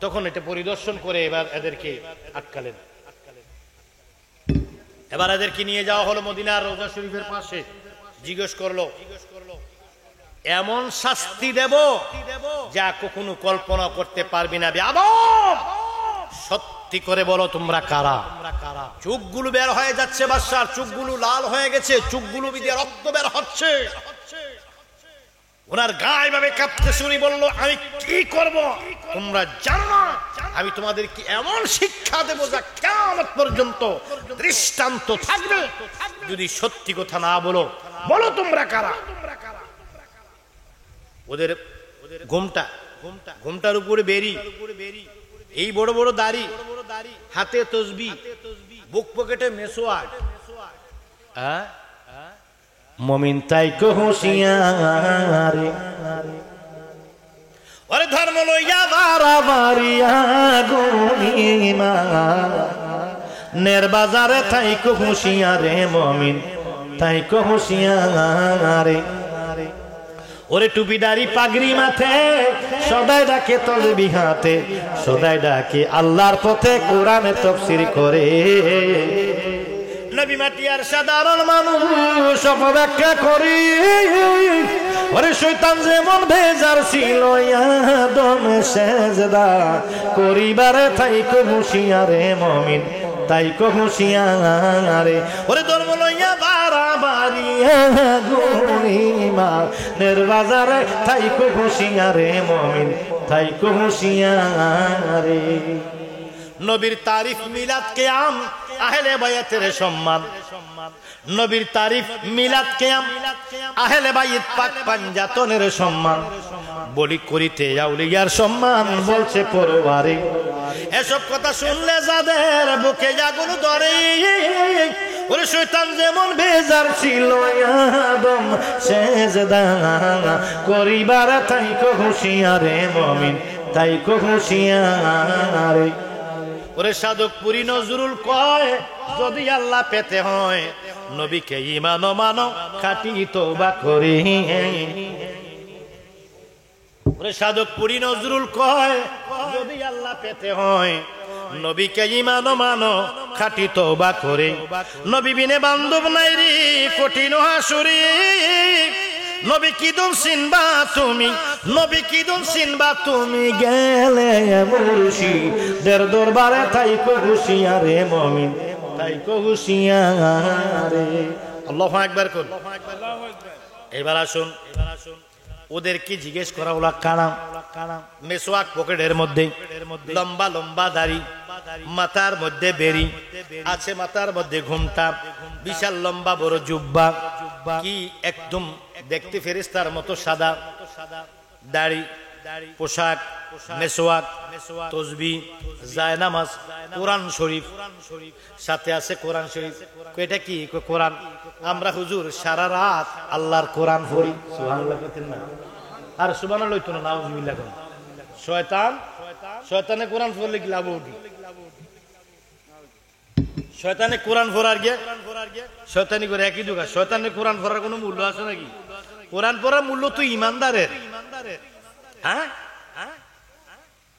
তখন এটা পরিদর্শন করে এবার এদেরকে আটকালেন। এবার এদেরকে নিয়ে যাওয়া হলো মদিনার রওজা শরীফের পাশে। জিজ্ঞেস করলো এমন শাস্তি দেব যা কখনো কল্পনা করতে পারবি না। বেয়াদব, সত্যি করে বলো তোমরা কারা? চোখগুলো বের হয়ে যাচ্ছে, বাদশার চোখগুলো লাল হয়ে গেছে, চোখগুলো দিয়ে রক্ত বের হচ্ছে। ওনার গায়ে ভাবে কাঁপতে শুনি, বলল আমি কি করব তোমরা জানো না? আমি তোমাদেরকে এমন শিক্ষা দেব যা কিয়ামত পর্যন্ত দৃষ্টান্ত থাকবে। যদি সত্যি কথা না বলো, বলো তোমরা কারা? ওদের ঘোমটার উপরে বেরি, এই বড় বড় দাড়ি, হাতে তসবি, বুক পকেটে মেসোয়াক। মুমিন তাই কো হুঁশিয়ার, ওরে ধর্ম লইয়া বাড়াবাড়িয়া গুনিমা, নের বাজারে তাই কো হুঁশিয়ারে মুমিন তাই কো হুঁশিয়ারে। ওরে টুপি দাড়ি পাগড়ি মাথে, সদাই ডাকে তসবিহ হাতে, সদাই ডাকে আল্লাহর পথে কোরআনে তাফসীর করে। নবী মাটি আর সাধারণ মানুষ অপব্যাখ্যা করি। ওরে শয়তান যেমন বেজার ছিল আদম সেজদা করিবারে থাইকো হুঁশিয়ারে মুমিন তাইকো হুঁশিয়ারে। ওরে ধর্ম লইয়া বাড়াবাড়ি গুণিমা নির্বাজারে থাইকো হুঁশিয়ারে মুমিন তাইকো হুঁশিয়ারে। নবীর তারিফ মিলাদ কিয়াম আহলে বায়াতের সম্মান। নবীর তারিফ মিলাদ কিয়াম আহলে বাইত পাক পাঞ্জাতনের সম্মান। বলি করিতে আউলিয়ার সম্মান বলছে পরওয়ারে। এসব কথা শুনলে যাদের বুকে আগুন ধরে। ওরে শয়তান যেমন বেজার ছিল আদম সেজদা করিবার তাইকো হুঁশিয়ারে মুমিন তাইকো হুঁশিয়ারে। ওরে সাধকপুরি নজরুল কয় যদি আল্লাহ পেতে হয় নবীকে ইমানো মানো খাঁটি তওবা করি। ওরে সাধকপুরি নজরুল কয় যদি আল্লাহ পেতে হয় নবীকে ইমানো মানো খাঁটি তওবা করে। নবী বিনে বান্ধব নাই রে কঠিন হাসুরি। নবী কিদুম চিনবা তুমি, নবী কিদুম চিনবা তুমি গেলে মুর্শিদের দরবারে তাইকো হুঁশিয়ারে মুমিন তাইকো হুঁশিয়ারে। আল্লাহু আকবার কোন। এবার আসুন ওদের কি জিজ্ঞেস করা হলো কানা মেসওয়াক পকেটের মধ্যে, লম্বা লম্বা দাড়ি, মাথার মধ্যে বেরি আছে, মাথার মধ্যে ঘুমটা, বিশাল লম্বা বড় জুব্বা, কি একদম দেখতে ফেরেশতার মতো সাদা দাড়ি, পোশাক, মেসওয়াক, তসবিহ, জায়নামাজ, কোরআন শরীফ, সাথে আছে কোরআন শরীফ। এটা কি কোরআন? আমরা হুজুর সারা রাত আল্লাহর কোরআন পড়ি। সুবহানাল্লাহ কইতেন না? আর সুবহানাল্লাহ হইতো না, নাউজুবিল্লাহ কোন। শয়তানে কোরআন পড়লে কি লাভ উঠি? শয়তানে কোরআন পড়ার গিয়ে শয়তানি করে একই দুগা। শয়তানে কোরআন পড়ার কোনো মূল্য আছে নাকি? কোরআন পড়ার মূল্য তো ইমানদারের। হ্যাঁ,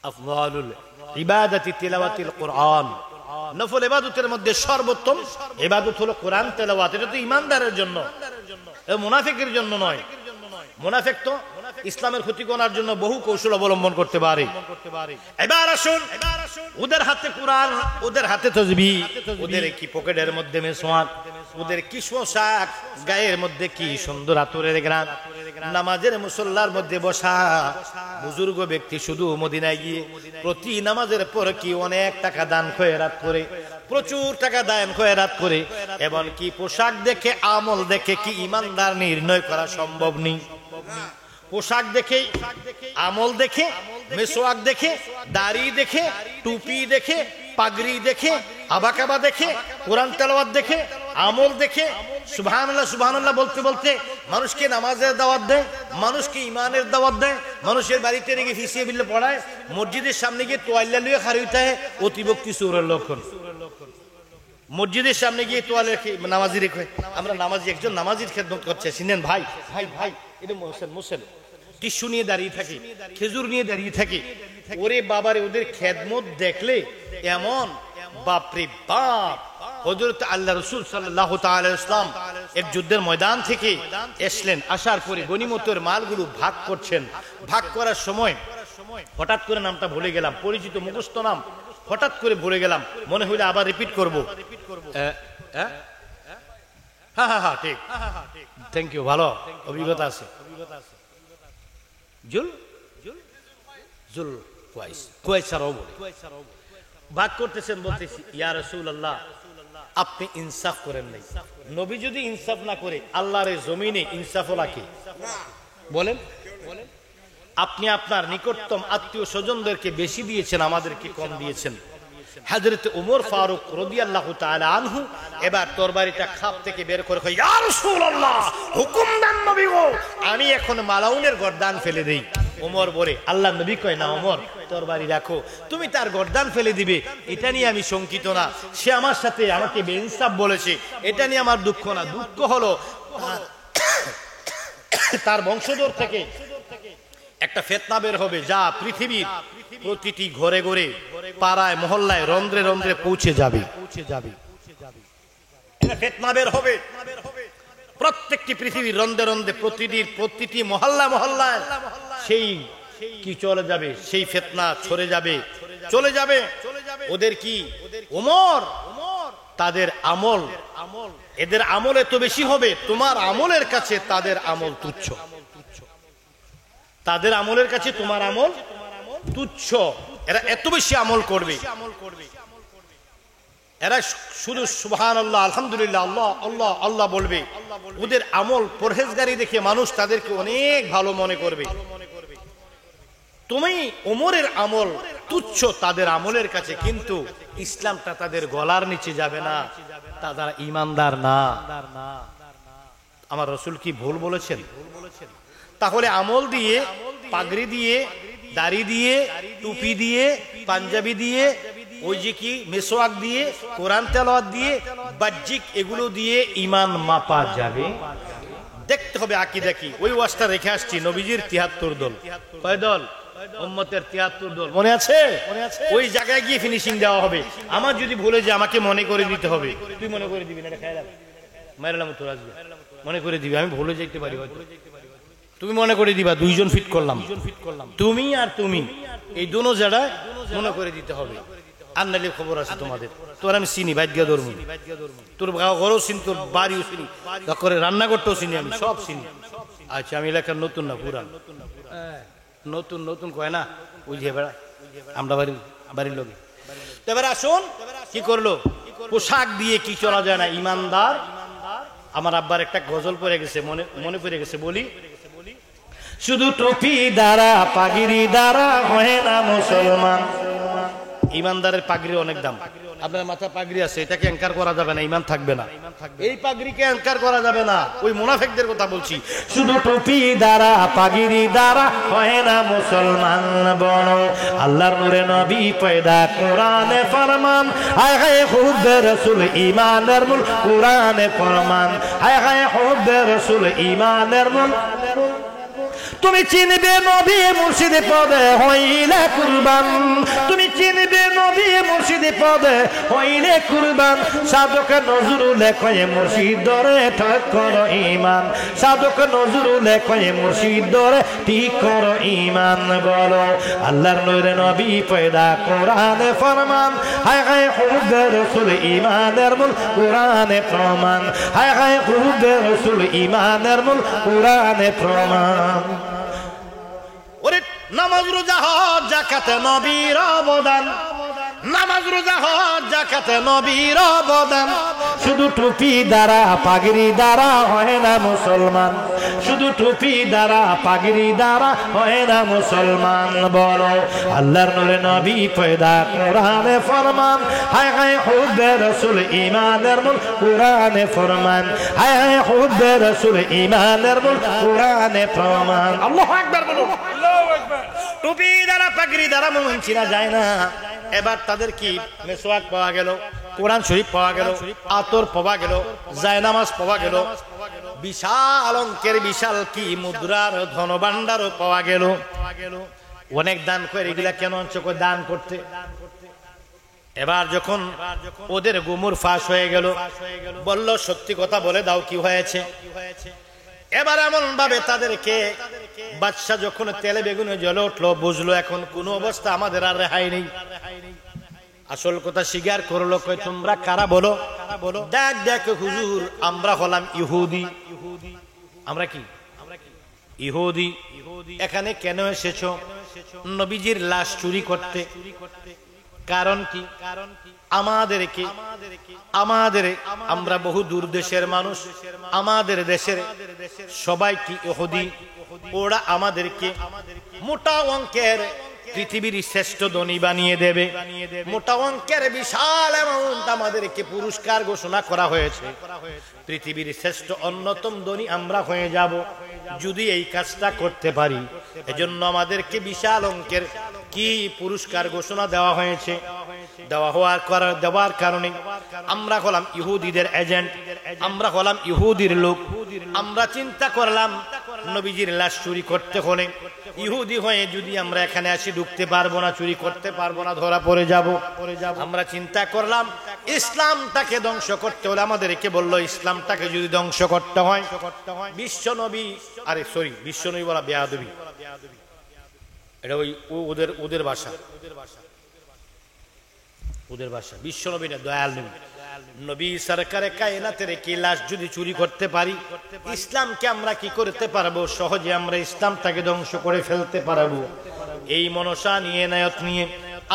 আফদালুল ইবাদাতি তিলাওয়াতিল কোরআন। নফল ইবাদতের মধ্যে সর্বোত্তম ইবাদত হলো কোরআন তেলাওয়াত। এটা তো ইমানদারের জন্য, মুনাফিকের জন্য নয়। মুনাফিক তো ইসলামের ক্ষতি করার জন্য বহু কৌশল অবলম্বন করতে পারে। এবার আসুন ওদের হাতে কোরআন, ওদের হাতে তাসবিহ, ওদের কি পকেটের মধ্যে মেসওয়াক, ওদের কি পোশাক, গায়ের মধ্যে কি সুন্দর আতরের ঘ্রাণ। নামাজের মুসল্লার মধ্যে বসা বুজুর্গ ব্যক্তি শুধু মদিনায় গিয়ে প্রতি নামাজের পর কি অনেক টাকা দান খয়রাত করে, প্রচুর টাকা দান খয়রাত করে। এবং কি পোশাক দেখে আমল দেখে কি ইমানদার নির্ণয় করা সম্ভব নেই। পোশাক দেখে, আমল দেখে, মেসওয়াক দেখে, দাড়ি দেখে, টুপি দেখে, পাগড়ি দেখে, আবাকাবা দেখে, কোরআন তেলাওয়াত দেখে, আমল দেখে, সুবহানাল্লাহ সুবহানাল্লাহ বলতে বলতে মানুষকে নামাজের দাওয়াত দেয়, মানুষকে ইমানের দাওয়াত দেয়, মানুষের বাড়িতে রেখে ফিসিয়ে বিল্লে পড়ায়, মসজিদের সামনে গিয়ে তোয়াল্লা লুয়ে খাড়ি হইতে হয়, অতিভক্তি চোরের লক্ষণ। মসজিদের সামনে গিয়ে তোয়ালে নামাজি রেখে আমরা নামাজি, একজন নামাজির খেদমত করছে, চিনেন ভাই? ভাই ভাই এটা মোসেন টিস্যু নিয়ে দাঁড়িয়ে থাকে, খেজুর নিয়ে দাঁড়িয়ে থাকে। ওরে বাবারে, ওদের খেদমত দেখলে এমন বাপরে বাপ। হযরত আল্লাহ রাসূল সাল্লাল্লাহু তাআলা আলাইহি ওয়াসাল্লাম এক যুদ্ধের ময়দান থেকে আসলেন, আসার পরে গনিমতের মালগুলো ভাগ করছেন। ভাগ করার সময় হঠাৎ করে নামটা ভুলে গেলাম, পরিচিত মুখস্থ নাম হঠাৎ করে ভুলে গেলাম, মনে হইলে আবার রিপিট করবো। হ্যাঁ ঠিক, থ্যাংক ইউ, ভালো অভিজ্ঞতা আছে। ভাগ করতেছেন, বলতেছি ইয়া রাসূলুল্লাহ আপনি ইনসাফ করেন নাই। নবী যদি ইনসাফ না করে আল্লাহর জমিনে ইনসাফ হলো কি? বলেন, আপনি আপনার নিকটতম আত্মীয় স্বজনদেরকে বেশি দিয়েছেন, আমাদেরকে কম দিয়েছেন। হযরত ওমর ফারুক রাদিয়াল্লাহু তাআলা আনহু এবার তরবারিটা খাপ থেকে বের করে কয়, ইয়া রাসূলুল্লাহ হুকুম দেন নবী গো, আমি এখন মালাউনের গর্দান ফেলে দেই। ওমর বলে, আল্লাহ নবী কয় না ওমর তরবারি রাখো, তুমি তার গর্দান ফেলে দিবে এটা নিয়ে আমি শঙ্কিত না। সে আমার সাথে আমাকে বেইনসাফ বলেছে, এটা নিয়ে আমার দুঃখ না। দুঃখ হলো তার বংশধর থেকে একটা ফিতনা বের হবে, যা পৃথিবীর প্রতিটি ঘরে ঘরে, পাড়ায়, মহল্লায়, রন্ধ্রে রন্ধ্রে পৌঁছে যাবে। ফিতনা বের হবে। প্রত্যেকটি পৃথিবীর রন্দে রন্দে প্রতিটি মহল্লা মহল্লায় সেই কি চলে যাবে, সেই ফিতনা ছড়ে যাবে, চলে যাবে। ওদের কি ওমর তাদের আমল, এদের আমল এত বেশি হবে, তোমার আমলের কাছে তাদের আমল তুচ্ছ, তাদের আমলের কাছে তোমার আমল তুচ্ছ। এরা এত বেশি আমল করবে, এরা শুধু সুবহানাল্লাহ আলহামদুলিল্লাহ আল্লাহ আল্লাহ আল্লাহ বলবে। ওদের আমল পরহেজগারি দেখে মানুষ তাদেরকে অনেক ভালো মনে করবে। তুমি ওমরের আমল তুচ্ছ তাদের আমলের কাছে, কিন্তু ইসলামটা তাদের গলার নিচে যাবে না, তারা ঈমানদার না। আমার রাসূল কি ভুল বলেছেন? তাহলে আমল দিয়ে, পাগড়ি দিয়ে, দাড়ি দিয়ে, টুপি দিয়ে, পাঞ্জাবি দিয়ে, ওই যে কি মেসওয়াক দিয়ে, কোরআন তেলাওয়াত দিয়ে, বাহ্যিক এগুলো দিয়ে ঈমান মাপা যাবে? দেখতে হবে আকীদা কি। ওই ওয়াজটা রেখে আসছি, নবীজির ৭৩ দল। কয় দল? উম্মতের ৭৩ দল। মনে আছে? ওই জায়গায় গিয়ে ফিনিশিং দেওয়া হবে। আমার যদি ভুলে যে আমাকে মনে করে দিতে হবে, তুই মনে করে দিবি না, এটা খাইলাম মাইরালাম তোর আসবে, মনে করে দিবি। আমি ভুলে যেতে পারি হয়তো, তুমি মনে করে দিবা। দুইজন ফিট করলাম, তুমি আর তুমি, এই দুনো জায়গা মনে করে দিতে হবে। আর নালে খবর আছে তোমাদের, তোর আমি চিনি, বাইদ্যা ধর্ম, তোর ঘরও চিনি, তোর বাড়িও চিনি, করে রান্না করতেও চিনি, আমি সব চিনি। আচ্ছা, আমি এলাকার নতুন না পুরান? নতুন নতুন কয় না, ওই যে বেড়া আমরা বাড়ির লোক। এবার আসুন, কি করলো? পোশাক দিয়ে কি চলা যায় না, ইমানদার। আমার আব্বার একটা গজল পড়ে গেছে, মনে পড়ে গেছে, বলি। শুধু টুপি দ্বারা পাগড়ি দ্বারা হয় না মুসলমান। ইমানদারের পাগড়ির অনেক দাম। আপনার মাথা পাগড়ি আছে, এটাকে অ্যাঙ্কার করা যাবে না, ইমান থাকবে না। এই পাগড়িকে অ্যাঙ্কার করা যাবে না, ওই মুনাফিকদের কথা বলছি। শুধু টুপি দ্বারা পাগড়ি দ্বারা হয় না মুসলমান, বলো আল্লাহর নূরে নবী পয়দা কোরআনে ফরমান। হায় হায় হুব্বে রাসূল ঈমানের মূল, কোরআনে ফরমান। হায় হায় হুব্বে রাসূল ঈমানের মূল। তুমি চিনবে নবী মুর্শিদ পদে হইলে কুরবান, তুমি চিনবে নবী মুর্শিদ পদে হইলে কুরবান। সাধক নজরুল কয়ে মুর্শিদ দরে ঠিক করো ঈমান, সাধক নজরুল কয়ে মুর্শিদ দরে ঠিক করো ঈমান। বলো আল্লাহর নূরে নবী পয়দা কোরআনে ফরমান। হায় হায় হুব্বে রাসূল ঈমানের মূল, কোরআনে প্রমাণ। হায় হায় হুব্বে রাসূল ঈমানের মূল, কোরআনে প্রমাণ। ওরে নামাজ রোজা হজ যাকাতে নবীর অবদান, নামাজ রোজা হজ যাকাতে নবীর অবদান। শুধু টুপি দ্বারা পাগড়ি দ্বারা হয় না মুসলমান, শুধু টুপি দ্বারা পাগড়ি দ্বারা হয় না মুসলমান। বলো আল্লাহর নূরে নবী পয়দা কোরআনে ফরমান। হায় হায় হুব্বে রাসূল ঈমানের মূল, কোরআনে ফরমান। হায় হায় হুব্বে রাসূল ঈমানের মূল, কোরআনে প্রমাণ। আল্লাহু আকবার বলুন। টুপি দ্বারা পাগড়ি দ্বারা মুমিন চিনা যায় না। এবার তাদের কি মেসওয়াক পাওয়া গেল, কোরআন শরীফ পাওয়া গেল, আতর পাওয়া গেল, জায়নামাজ পাওয়া গেল, বিশাল অঙ্কের বিশাল কি মুদ্রার ধনভাণ্ডারও পাওয়া গেল। অনেক দান করে, এগুলা কেন আনছো? দান করতে। এবার যখন ওদের গুমর ফাঁস হয়ে গেল, বলল সত্যি কথা বলে দাও, কি হয়েছে? এবার এমন ভাবে তাদেরকে বাদশা যখন তেলে বেগুনে জ্বলে উঠলো, বুঝলো এখন কোন অবস্থা আমাদের আর রেহাই নেই। আসল কথা স্বীকার করলো, কই তোমরা কারা? বলো। দেখ দেখ হুজুর, আমরা হলাম ইহুদি। আমরা কি? ইহুদি। এখানে কেন এসেছো? নবীজির লাশ চুরি করতে। কারণ কি? আমাদেরকে আমরা বহু দূর দেশের মানুষ, আমাদের দেশের সবাই কি ইহুদি। ওরা আমাদেরকে মোটা অঙ্কের পৃথিবীর শ্রেষ্ঠ ধনী বানিয়ে দেবে, মোটা অঙ্কের বিশাল অ্যামাউন্ট আমাদেরকে পুরস্কার ঘোষণা করা হয়েছে। পৃথিবীর শ্রেষ্ঠ অন্যতম ধনী আমরা হয়ে যাব যদি এই কাজটা করতে পারি। এজন্য আমাদেরকে বিশাল অঙ্কের কি পুরস্কার ঘোষণা দেওয়া হয়েছে। দেওয়ার কারণে আমরা হলাম ইহুদিদের এজেন্ট, আমরা হলাম ইহুদির লোক। আমরা চিন্তা করলাম নবীজির লাশ চুরি করতে হলে ইহুদি হয়ে যদি আমরা এখানে আসি ঢুকতে পারবো না, চুরি করতে পারবো না, ধরা পড়ে যাব। আমরা চিন্তা করলাম ইসলামটাকে ধ্বংস করতে হলে আমাদেরকে বললো ইসলামটাকে যদি ধ্বংস করতে হয় বিশ্বনবী, আরে সরি বিশ্বনবী বলা বেয়াদবি, এটা ওই ওদের ভাষা, ওদের ভাষা। বিশ্বনবী না, দয়াল নবী, নবী সরকারে কায়নাতের কি লাশ যদি চুরি করতে পারি, ইসলামকে আমরা কি করতে পারবো? সহজে আমরা ইসলামটাকে ধ্বংস করে ফেলতে পারবো। এই মনসা নিয়ে, নায়ত নিয়ে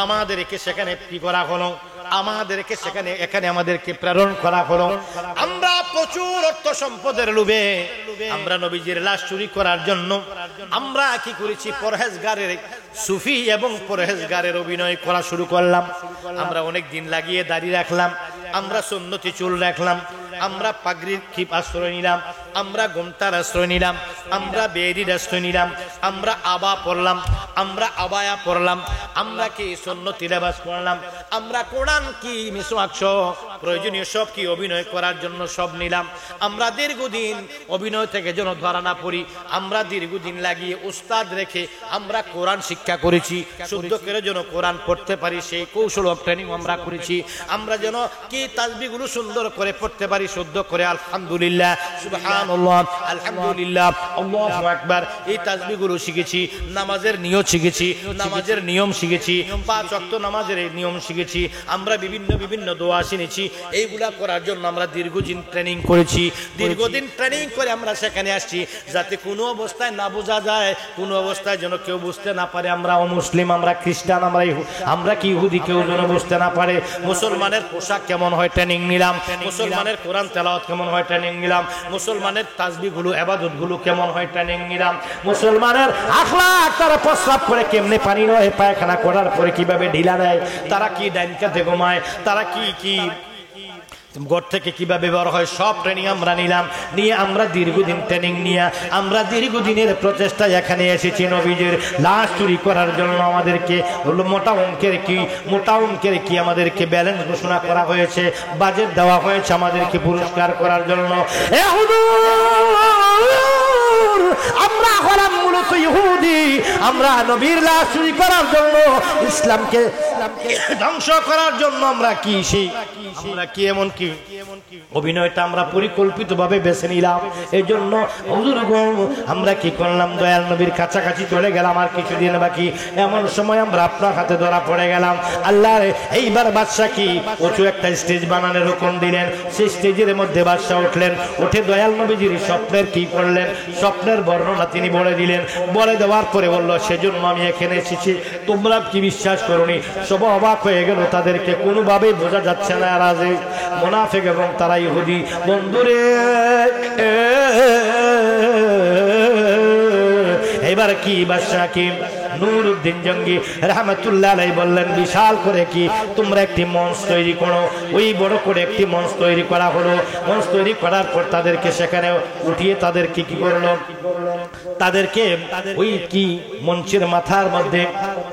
আমাদেরকে সেখানে কি করা হলো, আমাদেরকে সেখানে এখানে আমাদেরকে প্রেরণ করা হলো। আমরা প্রচুর অর্থ সম্পদের লোভে আমরা নবীজির লাশ চুরি করার জন্য আমরা কি করেছি, পরহেজগারের সুফি এবং পরহেজগারের অভিনয় করা শুরু করলাম। আমরা অনেক দিন লাগিয়ে দাঁড়িয়ে রাখলাম, আমরা সুন্নতি চুল রাখলাম, আমরা পাগড়ির খিপ আশ্রয় নিলাম, আমরা ঘোমটার আশ্রয় নিলাম, আমরা বেরির আশ্রয় নিলাম, আমরা আবা পড়লাম, আমরা আবায়া পড়লাম, আমরা কি সুন্নতি লেবাস পড়লাম, আমরা কোরআন কি মিসওয়াক প্রয়োজনীয় সব কি অভিনয় করার জন্য সব নিলাম। আমরা দীর্ঘদিন অভিনয় থেকে যেন ধরা না পড়ি, আমরা দীর্ঘদিন লাগিয়ে উস্তাদ রেখে আমরা কোরআন শিক্ষা করেছি, শুদ্ধ করে যেন কোরআন পড়তে পারি সেই কৌশল ট্রেনিং আমরা করেছি। আমরা যেন কি তাসবিহগুলো সুন্দর করে পড়তে পারি শুদ্ধ করে, আলহামদুলিল্লাহ, সুবহানাল্লাহ, আলহামদুলিল্লাহ, আল্লাহু আকবার, এই তাসবিহগুলো শিখেছি। নামাজের নিয়ত শিখেছি, নামাজের নিয়ম শিখেছি, 5 ওয়াক্ত নামাজের নিয়ম শিখেছি। আমরা বিভিন্ন দোয়া শিখেছি। এইগুলা করার জন্য আমরা দীর্ঘদিন ট্রেনিং করেছি। দীর্ঘদিন ট্রেনিং করে আমরা সেখানে আসছি যাতে কোনো অবস্থায় না বোঝা যায়, কোনো অবস্থায় যেন কেউ বুঝতে না পারে আমরা অমুসলিম, আমরা খ্রিস্টান, আমরা কি ইহুদি, কেউ যেন বুঝতে না পারে। মুসলমানের পোশাক কেমন হয় ট্রেনিং নিলাম, মুসলমানের কোরআন তেলাওয়াত কেমন হয় ট্রেনিং নিলাম, মুসলমানের তাসবিহগুলো ইবাদতগুলো কেমন হয় ট্রেনিং নিলাম, মুসলমানের আখলাক, তারা প্রস্রাব করে কেমনে পানি নয়, পায়খানা করার পরে কিভাবে ঢিলা দেয়, তারা কি ডাইন কাঁধে ঘুমায়, তারা কি ঘর থেকে কিভাবে বের হয়, সব ট্রেনিং আমরা নিলাম। নিয়ে আমরা দীর্ঘদিন ট্রেনিং নিয়ে আমরা দীর্ঘদিনের প্রচেষ্টায় এখানে এসেছি নবীজির লাশ চুরি করার জন্য। আমাদেরকে মোটা অঙ্কের কি আমাদেরকে ব্যালেন্স ঘোষণা করা হয়েছে, বাজেট দেওয়া হয়েছে আমাদেরকে পুরস্কার করার জন্য। আমরা হলাম মূলত ইহুদি, আমরা নবীর লাশ চুরি করার জন্য, ইসলামকে ধ্বংস করার জন্য আমরা কি সেই আমরা কি এমন কি অভিনয়টা আমরা পরিকল্পিতভাবে বেছে নিলাম। এই জন্য আমরা কি করলাম, দয়াল নবীর কাছাকাছি চলে গেলাম, আর কিছুদিন বাকি। এমন সময় আমরা আপনার হাতে ধরা পড়ে গেলাম। আল্লাহ এইবার বাদশা কি উঁচু একটা স্টেজ বানানোর হুকুম দিলেন। সেই স্টেজের মধ্যে বাদশা উঠলেন, উঠে দয়াল নবীজির স্বপ্নের কি করলেন, স্বপ্নের বর্ণনা তিনি বলে দিলেন। বলে দেওয়ার পরে বললো, সেজন্য আমি এখানে এসেছি, তোমরা কি বিশ্বাস করোনি? সব অবাক হয়ে গেল, তাদেরকে কোনোভাবেই বোঝা যাচ্ছে না রাজে মুনাফিক এবং তারা ইহুদি। বন্ধুরে এবার কি বাদশা কি নুরউদ্দিন জঙ্গি রহমতুল্লাহ আলাইহি বললেন, বিশাল করে কি তোমরা একটি মঞ্চ তৈরি করো। ওই বড় করে একটি মঞ্চ তৈরি করা হলো। মঞ্চ তৈরি করার পর তাদেরকে সেখানে উঠিয়ে তাদেরকে কি করলো, তাদেরকে ওই কি মঞ্চের মাথার মধ্যে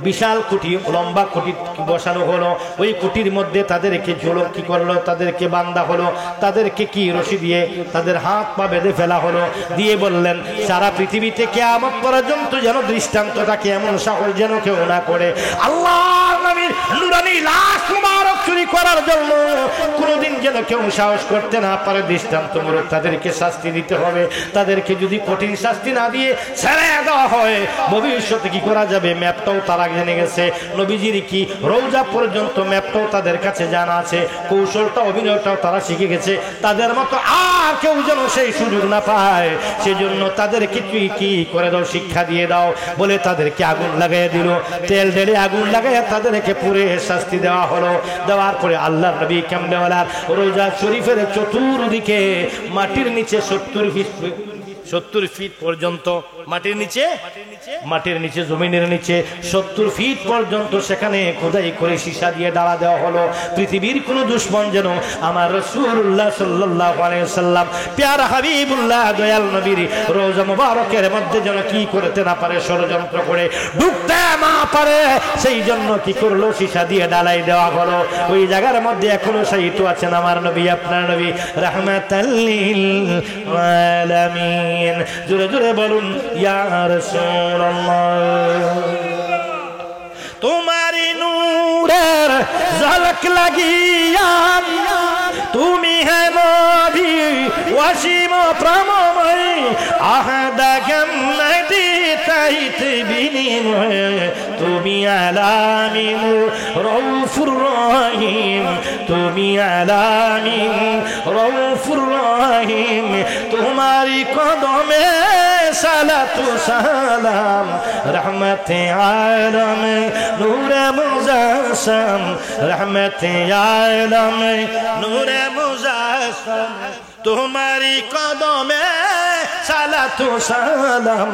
বিশাল কুটি, লম্বা কুটি বসানো হলো। ওই কুটির মধ্যে তাদেরকে ঝোলক কি করলো, তাদেরকে বান্ধা হলো। তাদেরকে কি রশি দিয়ে তাদের হাত পা বেঁধে ফেলা হলো। দিয়ে বললেন, সারা পৃথিবীতে কিয়ামত পর্যন্ত যেন দৃষ্টান্তটাকে এমন সাহস যেন কেউ না করে। আল্লাহর নবীর নূরানী লাশ মুবারক চুরি করার জন্য কোনোদিন যেন কেউ সাহস করতে না পারে। দৃষ্টান্তমূলক তাদেরকে শাস্তি দিতে হবে। তাদেরকে যদি কঠিন শাস্তি না দিয়ে ছেড়ে দেওয়া হয়, ভবিষ্যতে কি করা যাবে ম্যাপটাও তারা জেনে গেছে। নবীজির কি রওজা পর্যন্ত ম্যাপটাও তাদের কাছে জানা আছে, কৌশলটা অভিনয়টাও তারা শিখে গেছে। তাদের মতো আর কেউ যেন সেই সুযোগ না পায়, সেজন্য তাদেরকে কি করে দাও, শিক্ষা দিয়ে দাও বলে তাদেরকে আগুন লাগাইয়া দিল। তেল ঢেলে আগুন লাগাইয়া তাদেরকে পুরে শাস্তি দেওয়া হলো। দেওয়ার পরে আল্লাহর নবী কামলেওয়ালার রওজা শরীফের চতুর্দিকে মাটির নিচে 70 ফিট পর্যন্ত মাটির নিচে জমিনের নিচে 70 ফিট পর্যন্ত সেখানে খোদাই করে সীসা দিয়ে দাঁড়া দেওয়া হলো। পৃথিবীর কোন দুশমন যেন আমার রাসূলুল্লাহ সাল্লাল্লাহু আলাইহি ওয়াসাল্লাম প্যারা হাবিবুল্লাহ দয়াল নবীর রওজা মুবারকের মধ্যে যেন কি করতে না পারে, ষড়যন্ত্র করে ঢুকতে না পারে, সেই জন্য কি করলো, সীসা দিয়ে ঢালাই দেওয়া হলো। ওই জায়গার মধ্যে এখনো শায়িত আছেন আমার নবী, আপনার নবী রাহমাতাল লিল আলামিন। জোরে জোরে বলুন ইয়া রাসূলুল্লাহ। তোমারি নূরের ঝলক লাগিয়া তুমি হে নবী ওয়াসিম প্রামময় আহদাগম নদী তাইত বিনিময় তুমি আলামিন রউফুর রহিম তুমি আলামিন রউফুর রহিম তোমারি কদমে সালাতু সালাম রহমতে আলম নূরে মুজাসসাম রহমতে আলম নূরে মুজাসসাম তোমারি কদমে সালাতু সালাম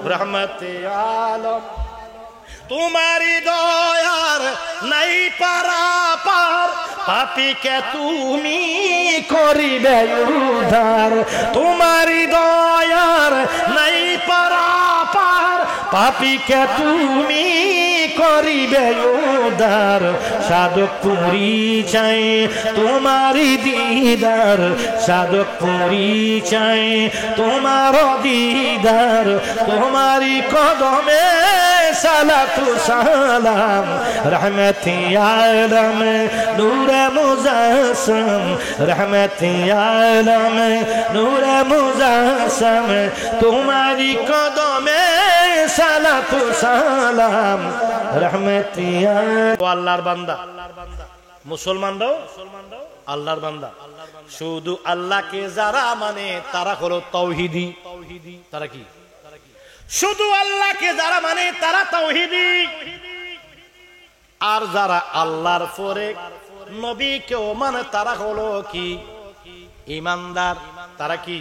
রহমতে আলম তোমারি দয়ার নাই পারাপার পাপীকে তুমি করিবে উদ্ধার তোমারি দয়ার নাই পারাপার পাপীকে তুমি করিবে উদ্ধার সাধক পরিচয় তোমারি দিদার সাধক পরিচয় তোমার দিদার তোমারি কদমে সালাতু সালাম রহমতে আলম নূরে মুজাসসাম রহমতে আলম নূরে মুজাসসাম তোমারি কদমে সালাতু সালাম রহমতে আল্লাহর বান্দা মুসলমানরাও আল্লাহর বান্দা শুধু আল্লাহকে যারা মানে তারা হলো তাওহীদি তারা কি শুধু আল্লাহকে যারা মানে তারা তাওহীদি আর যারা আল্লাহর পরে নবীকেও মানে তারা হলো কি ঈমানদার তারা কি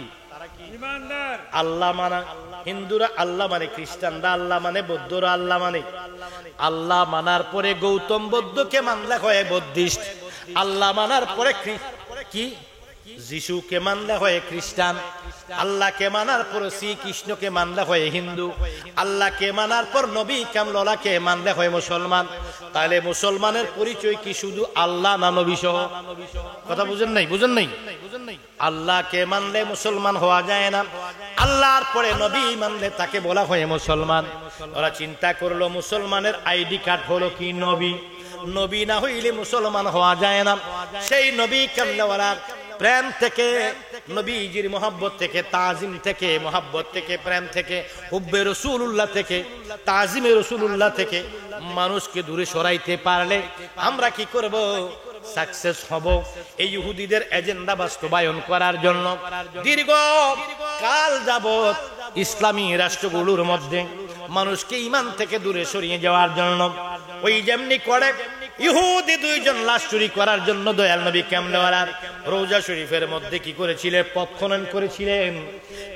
ঈমানদার আল্লাহ মানা হিন্দুরা আল্লাহ মানে খ্রিস্টানরা আল্লাহ মানে বৌদ্ধরা আল্লাহ মানে আল্লাহ মানার পরে গৌতম বুদ্ধকে মানলে হয় বুদ্ধিস্ট আল্লাহ মানার পরে কি যিশুকে মানলে হয় খ্রিস্টান আল্লাহকে মানার পর শ্রীকৃষ্ণকে মানলে হয় হিন্দু আল্লাহকে মানার পর নবী কামলাকে মানলে হয় মুসলমান তাহলে মুসলমানের পরিচয় কি শুধু আল্লাহ না নবী সহ কথা বুঝেন নাই আল্লাহকে মানলে মুসলমান হওয়া যায় না আল্লাহর পরে নবী মানলে তাকে বলা হয় মুসলমান ওরা চিন্তা করলো মুসলমানের আইডি কার্ড হলো কি নবী নবী না হইলে মুসলমান হওয়া যায় না সেই নবী কামলাওয়ালা প্রেম থেকে নবীজির মোহাব্বত থেকে তাজিম থেকে মোহাব্বত থেকে প্রেম থেকে হুব্বে রাসূলুল্লাহ থেকে তাজিমে রাসূলুল্লাহ থেকে মানুষকে দূরে সরাইতে পারলে আমরা কি করব সাকসেস হব এই ইহুদিদের এজেন্ডা বাস্তবায়ন করার জন্য দীর্ঘ কাল যাবত ইসলামী রাষ্ট্রগুলোর মধ্যে মানুষকে ঈমান থেকে দূরে সরিয়ে যাওয়ার জন্য ওই যেমনি করে ইহুদি দুইজন লাশ চুরি করার জন্য দয়াল নবী কামলাওয়ালার রওজা শরীফের মধ্যে কি করেছিলেন পথ খনন করেছিলেন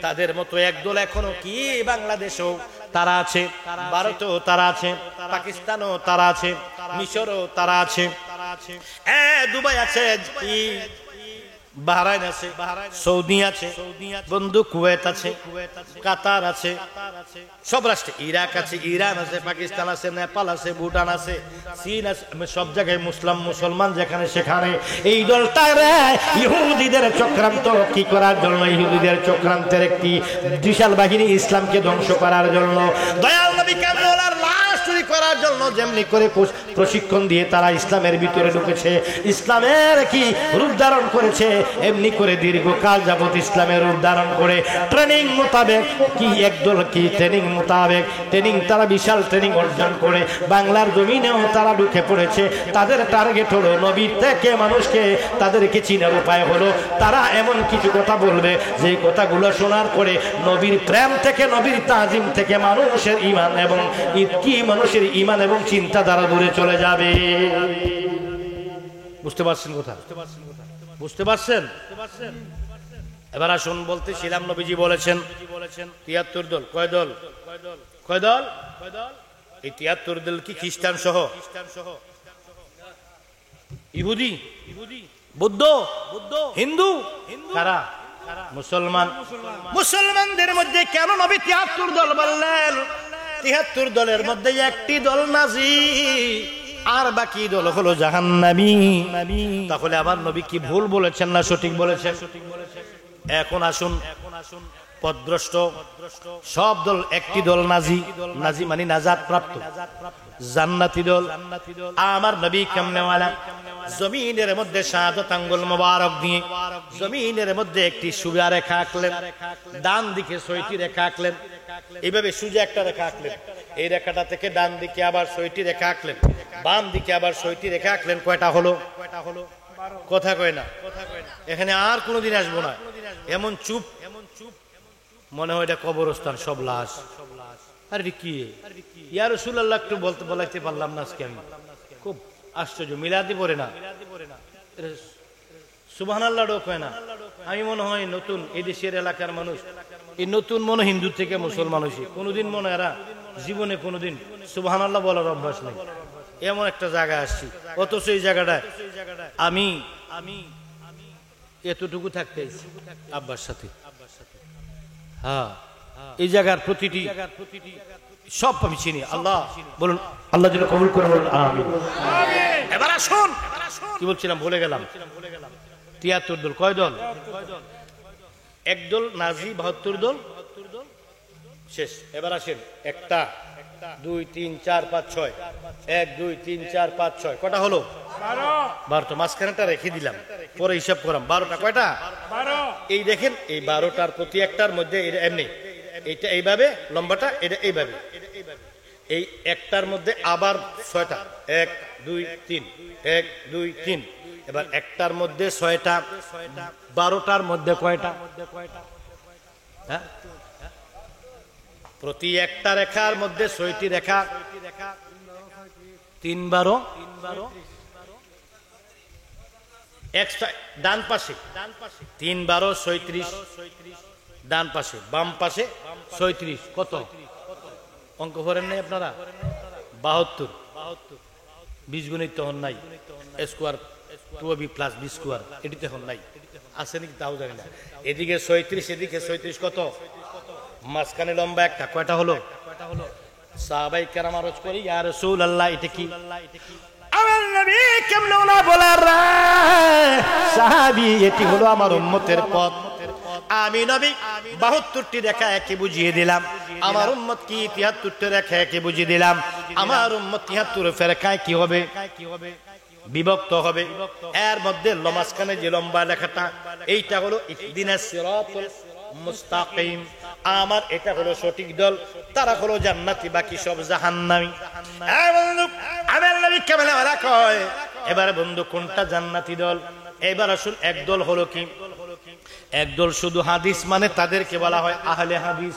তাদের মতো একদল এখনো কি বাংলাদেশেও তারা আছে ভারতেও তারা আছে পাকিস্তানও তারা আছে মিশরও তারা আছে দুবাই আছে কি বাহরাইন আছে সৌদি আছে বন্ধু কুয়েত আছে কাতার আছে সব রাষ্ট্রে ইরাক আছে ইরান আছে পাকিস্তান আছে নেপাল আছে ভুটান আছে চীন আছে সব জায়গায় মুসলমান যেখানে সেখানে এই দলটা ইহুদিদের চক্রান্ত কি করার জন্য ইহুদিদের চক্রান্তের একটি বিশাল বাহিনী ইসলামকে ধ্বংস করার জন্য দয়াল নবী কামলার লাশ চুরি করার জন্য যেমনি করে প্রশিক্ষণ দিয়ে তারা ইসলামের ভিতরে ঢুকেছে ইসলামের কি রূপ ধারণ করেছে এমনি করে দীর্ঘকাল যাবত ইসলামের রূপ ধারণ করে ট্রেনিং মোতাবেক কি একদল কি ট্রেনিং মোতাবেক ট্রেনিং তারা বিশাল ট্রেনিং অর্জন করে বাংলার জমিনেও তারা ঢুকে পড়েছে তাদের টার্গেট হলো নবী থেকে মানুষকে তাদেরকে চিনার উপায় হলো তারা এমন কিছু কথা বলবে যে কথাগুলো শোনার পরে নবীর প্রেম থেকে নবীর তাজিম থেকে মানুষের ঈমান এবং কি মানুষের ঈমান এবং চিন্তাধারা দূরে চলে যাবে বুঝতে পারছেন কথা বুঝতে পারছেন এবার আসুন বলতেছিলাম নবীজি বলেছেন ৭৩ দল কয় দল এই ৭৩ দল কি খ্রিস্টান সহ ইহুদি বৌদ্ধ হিন্দু কারা মুসলমানদের মধ্যে কেন নবী ৭৩ দল বললেন ৭৩ দলের মধ্যে একটি দল নাজি আর বাকি দল হলো জাহান্নামী তাহলে আবার নবী কি ভুল বলেছেন না সঠিক বলেছেন এখন আসুন পথভ্রষ্ট সব দল, একটি দল নাজি, নাজি মানে নাজাত প্রাপ্ত জান্নাতি দল। আমার নবী কামনেওয়ালা জমিনের মধ্যে শাহাদাত আঙ্গুল মোবারক দিয়ে জমিনের মধ্যে একটি সুজা রেখা আঁকলেন, ডান দিকে 6টি রেখা আঁকলেন, এইভাবে সুজা একটা রেখা আঁকলেন, এই রেখাটা থেকে ডান দিকে আবার 6টি রেখা আঁকলেন, বাম দিকে আবার 6টি রেখা আঁকলেন। কয়টা হলো? কথা কয় না। এখানে আর কোনোদিন আসবো না, এমন চুপ মনে হয় এটা কবরস্থান, সব লাশ। আরে কি ইয়া রাসূলুল্লাহ, একটু বলাইতে পারলাম না আজকে। আমি খুব আশ্চর্য, মিলাদি পড়ে না, সুবহানাল্লাহ ডো কয় না। আমি মনে হয় নতুন এই দেশের এলাকার মানুষ, এই নতুন মনে হিন্দু থেকে মুসলমান হয়েছে, কোনোদিন মনে এরা জীবনে কোনোদিন সুবহানাল্লাহ বলার অভ্যাস নেই। এমন একটা জায়গায় আসছি, অথচ এই জায়গাটায় আমি এতটুকু থাকতে আব্বার সাথে। হ্যাঁ, এই জায়গার প্রতিটি সব আমি চিনি। আল্লাহ বলুন, আল্লাহ যেন কবুল করে বলুন আমিন। এবার আসুন, কি বলছিলাম ভুলে গেলাম। 73 দল। কয় দল? একদল নাজি, 72 দল শেষ। এবার আসেন, 1 2 3 4 5 6, 1 2 3 4 5 6, কটা হলো? 12টা। মাঝখানেটা রেখে দিলাম, পরে হিসাব করাম। 12টা। কয়টা? 12। এই দেখেন, এই 12টার প্রতি একটার মধ্যে এমনি, এইটা এইভাবে লম্বাটা, এটা এইভাবে, এই একটার মধ্যে আবার 6টা, 1 2 3, 1 2 3। এবার একটার মধ্যে 6টা, 12টার মধ্যে কয়টা? হ্যাঁ, প্রতি একটা রেখার মধ্যে 6টি রেখা, 3 12, এক্সট্রা ডান পাশে 3 12 36, ডান পাশে, বাম পাশে 36। কত? অঙ্ক করেন নাই আপনারা? 72। বীজগণিত তখন নাই, স্কোয়ার 2b + b স্কোয়ার এটিতে এখন নাই, আছে নাকি তাও জানি না। এদিকে 36, এদিকে 36, কত? মাঝখানে লম্বা একটা। কয়টা হলো? সাহাবায়ে কেরাম আরজ করি, ইয়া রাসূলুল্লাহ এটা কি? আমার নবী কেমনে না বলার সাহাবী, এটি হলো আমার উম্মতের পথ। আমি নবী 72টি রেখা একে বুঝিয়ে দিলাম, আমার উম্মত কি 73টি রেখা একে বুঝিয়ে দিলাম। আমার উম্মত 73 ফেরকায় কি হবে? বিভক্ত হবে। এর মধ্যে মাঝখানে যে লম্বা লেখাটা, এইটা হলো ইহদিনাস সিরাতুল মুস্তাকিম, আমার এটা হলো সঠিক দল, তারা হলো জান্নাতি, বাকি সব জাহান্নামী। আমার নবী কেমন ওরা কয়, এবারে বন্ধু কোনটা জান্নাতি দল? এবার আসুন, একদল হলো কি? একদল শুধু হাদিস মানে তাদেরকে বলা হয় আহলে হাদিস,